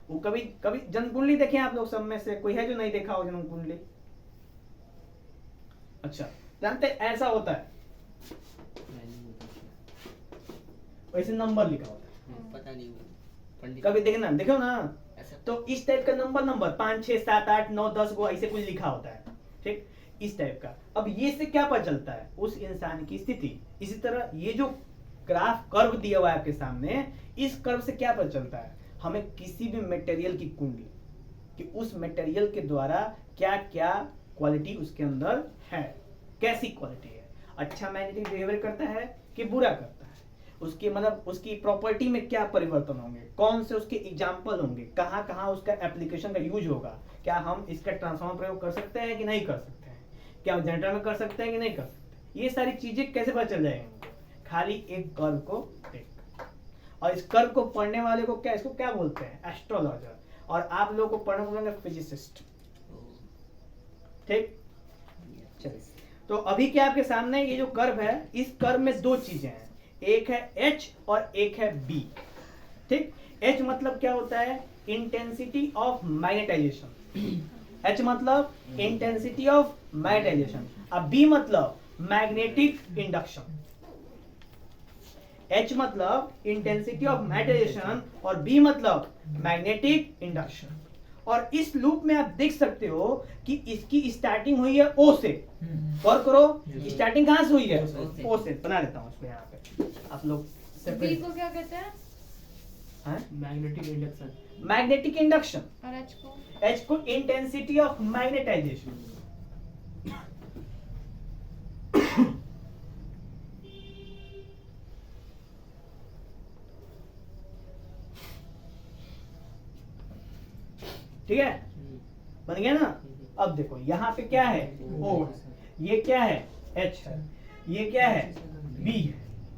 वो कभी कभी जन्म कुंडली देखे आप लोग सब में से कोई है जो नहीं देखा हो जन्म कुंडली? अच्छा, जानते हैं ऐसा होता है, वैसे नंबर लिखा होता है, पता नहीं वो पंडित कभी देखना देखो ना, ऐसा तो इस टाइप का नंबर 5 6 7 8 9 10 को ऐसे कुछ लिखा होता है, ठीक, इस टाइप का। अब ये से क्या पता चलता है? उस इंसान की स्थिति। इसी तरह ये जो ग्राफ कर्व दिया हुआ है आपके सामने, इस कर्व से क्या पता चलता है? हमें किसी भी मटेरियल की कुंडली कि उस मटेरियल के द्वारा क्या क्या क्वालिटी उसके अंदर है, कैसी क्वालिटी है, अच्छा मैग्नेटिक बिहेवियर करता है कि बुरा करता है, उसकी मतलब उसकी प्रॉपर्टी में क्या परिवर्तन होंगे, कौन से उसके एग्जाम्पल होंगे, कहाँ कहाँ उसका एप्लीकेशन का यूज होगा, क्या हम इसका ट्रांसफॉर्मर प्रयोग कर सकते हैं कि नहीं कर सकते हैं, क्या जनरेटर में कर सकते हैं कि नहीं कर सकते, ये सारी चीजें कैसे पता चल जाएंगी? खाली एक कर्व को देख। और इस कर्व को पढ़ने वाले को क्या, इसको क्या बोलते हैं? एस्ट्रोलॉजर। और आप लोगों को पढ़ने बोलेंगे फिजिसिस्ट। ठीक, चलिए। तो अभी क्या आपके सामने ये जो कर्व है, इस कर्व में दो चीजें हैं, एक है H और एक है B। ठीक, H मतलब क्या होता है? Intensity of magnetisation. H मतलब इंटेंसिटी ऑफ मैग्नेटाइजेशन। अब B मतलब मैग्नेटिक इंडक्शन। H मतलब इंटेंसिटी ऑफ मैग्नेटाइजेशन और B मतलब मैग्नेटिक इंडक्शन। और इस लूप में आप देख सकते हो कि इसकी स्टार्टिंग हुई है O से। गौर करो, स्टार्टिंग कहां से हुई है? O से। बना लेता हूं उसको यहाँ पे, आप लोग बी सेपरेट। को क्या कहते हैं? Magnetic induction. Magnetic induction. और एच को? H को इंटेंसिटी ऑफ मैग्नेटाइजेशन। ठीक है, बन गया ना? अब देखो यहाँ पे क्या है? O है, ये क्या है? H है, ये क्या है? B है,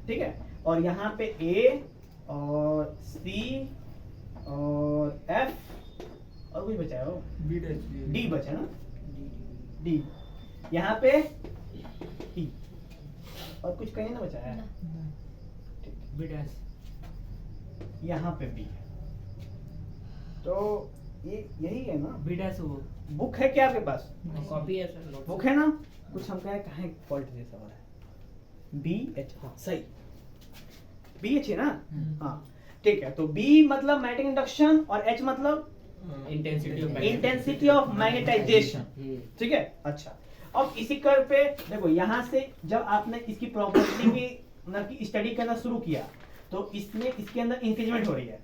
ठीक है। और यहाँ पे A और C और F और कुछ बचा है वो? D बचा ना? D, यहाँ पे E और कुछ कहीं ना बचा है? B dash. यहाँ पे B है। तो ये यही है ना? बी डैश वो बुक है क्या आपके पास? कॉपी है सर, नोट बुक है ना? कुछ हम कहें कहाँ फॉल्ट जैसा हो रहा है? BH, हाँ सही, BH है ना? हाँ ठीक है। तो B मतलब मैग्नेटिक इंडक्शन और H मतलब इंटेंसिटी ऑफ मैग्नेटाइजेशन। ठीक है, अच्छा। अब इसी कर्व पे देखो, यहाँ से जब आपने इसकी प्रॉपर्टी की मतलब की स्टडी करना शुरू किया तो इसमें इसके अंदर इंक्रीजमेंट हो रही है।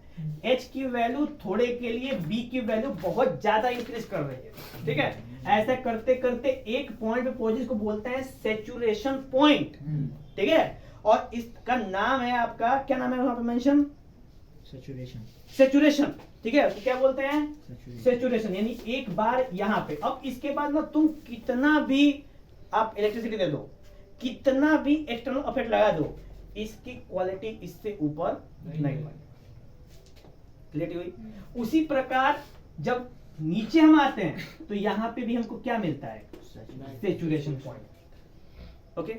H की वैल्यू थोड़े के लिए B की वैल्यू बहुत ज्यादा इंक्रीज कर रही है। ठीक है, ऐसा करते करते एक पॉइंट पे पहुंचे, इसको बोलते हैं सैचुरेशन पॉइंट। ठीक है, और इसका नाम है आपका, क्या नाम है वहां पे मेंशन? सैचुरेशन। सैचुरेशन। ठीक है, उसको क्या बोलते हैं? Saturation. सैचुरेशन। यानी एक बार यहाँ पे, अब इसके बाद ना तुम कितना भी आप इलेक्ट्रिसिटी दे दो, कितना भी एक्सटर्नल इफेक्ट लगा दो, इसकी क्वालिटी इससे ऊपर नहीं बनेगी। क्लियर हुई? उसी प्रकार जब नीचे हम आते हैं तो यहाँ पे भी हमको क्या मिलता है? Saturation point. ओके,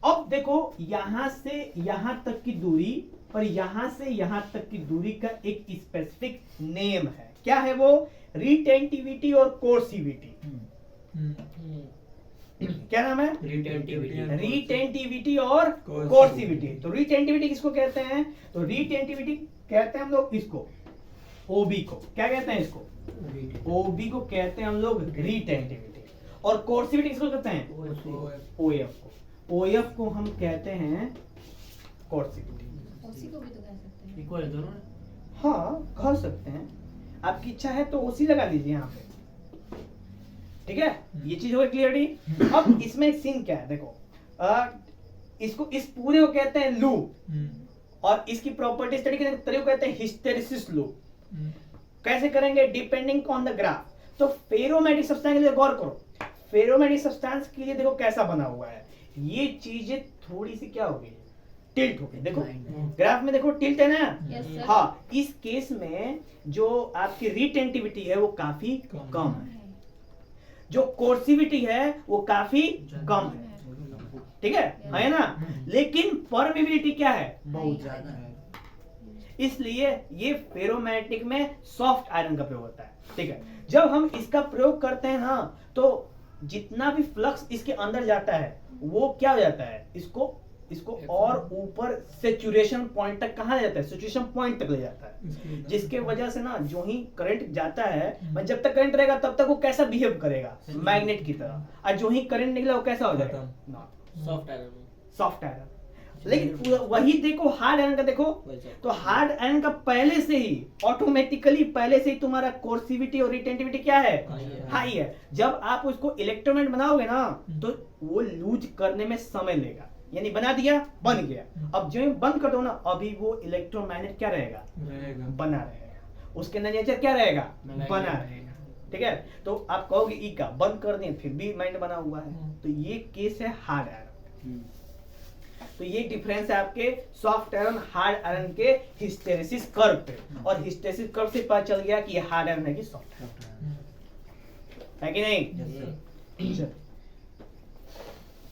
अब देखो यहाँ से यहाँ तक की दूरी और यहाँ से यहाँ तक की दूरी का एक स्पेसिफिक नेम है। क्या है वो? रिटेंटिविटी और कोर्सिविटी। क्या नाम है? रिटेंटिविटी और कोर्सिविटी। तो रिटेंटिविटी किसको कहते हैं? तो रिटेंटिविटी कहते हैं हम लोग इसको, ओबी को। क्या कहते हैं इसको? ओबी को कहते हैं हम लोग रिटेंटिविटी। और कोर्सिविटी किसको कहते हैं? ओएफ को। ओएफ को हम कहते हैं कोर्सिविटी। उसी को भी तो कह सकते हैं। इक्वल है दोनों। हाँ कह सकते हैं, आपकी इच्छा है तो उसी लगा दीजिए यहाँ पे। ठीक है, ये चीज हो गई क्लियरिटी। अब इसमें एक सीन क्या है देखो, इसको इस पूरे को कहते हैं लूप और इसकी प्रॉपर्टी स्टडी करने के तरीके को कहते हैं हिस्टेरिसिस लूप। कैसे करेंगे? Depending on the graph. तो फेरोमैग्नेटिक सब्सटेंस के लिए गौर करो, फेरोमैग्नेटिक सब्सटेंस के लिए देखो कैसा बना हुआ है, ये चीजें थोड़ी सी क्या हो गई, टिल्ट हो गई। देखो ग्राफ में देखो टिल्ट है ना, Yes, sir. हाँ, इस केस में जो आपकी रिटेंटिविटी है वो काफी कम है, जो कोर्सिविटी है वो काफी कम है, ठीक है ना, लेकिन परमेबिलिटी क्या है, बहुत ज्यादा है। इसलिए ये फेरोमैग्नेटिक में सॉफ्ट आयरन का प्रयोग होता है, ठीक है। जब हम इसका प्रयोग करते हैं ना तो जितना भी फ्लक्स इसके अंदर जाता है वो क्या हो जाता है, इसको और ऊपर सैचुरेशन पॉइंट तक कहाँ ले जाता है, सैचुरेशन पॉइंट तक ले जाता है, जिसके वजह से ना जो ही करंट जाता है, मतलब जब तक करंट रहेगा तब तक वो कैसा बिहेव करेगा, मैग्नेट की तरह, और जो ही करंट निकला वो कैसा हो जाएगा, सॉफ्ट आयरन सॉफ्ट आयरन। लेकिन वही देखो हार्ड आयरन का, देखो तो हार्ड आयरन का पहले से ही ऑटोमेटिकली पहले से ही तुम्हारा कोर्सिविटी और रिटेंटिविटी क्या है, हाई है। जब आप उसको इलेक्ट्रोमैग्नेट बनाओगे ना तो वो लूज करने में समय लेगा, यानी बना दिया बन गया, अब जो बंद कर दो ना अभी वो इलेक्ट्रोमैग्नेट क्या रहेगा, बना रहेगा, उसके अंदर नेचर क्या रहेगा, बना रहेगा, ठीक है। तो आप कहोगे ई का बंद कर दें फिर भी मैग्नेट बना हुआ है, तो ये केस है हार्ड आयरन। तो ये डिफरेंस है आपके सॉफ्ट आयरन हार्ड आयरन के हिस्टेरेसिस कर्व पे, और हिस्टेरेसिस कर्व से पता चल गया कि ये हार्ड आयरन है कि सॉफ्ट आयरन है कि नहीं।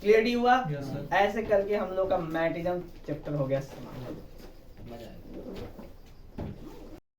क्लियर हुआ। Yes, sir. ऐसे करके हम लोग का मैग्नेटिज्म चैप्टर हो गया समाप्त। मजा आया।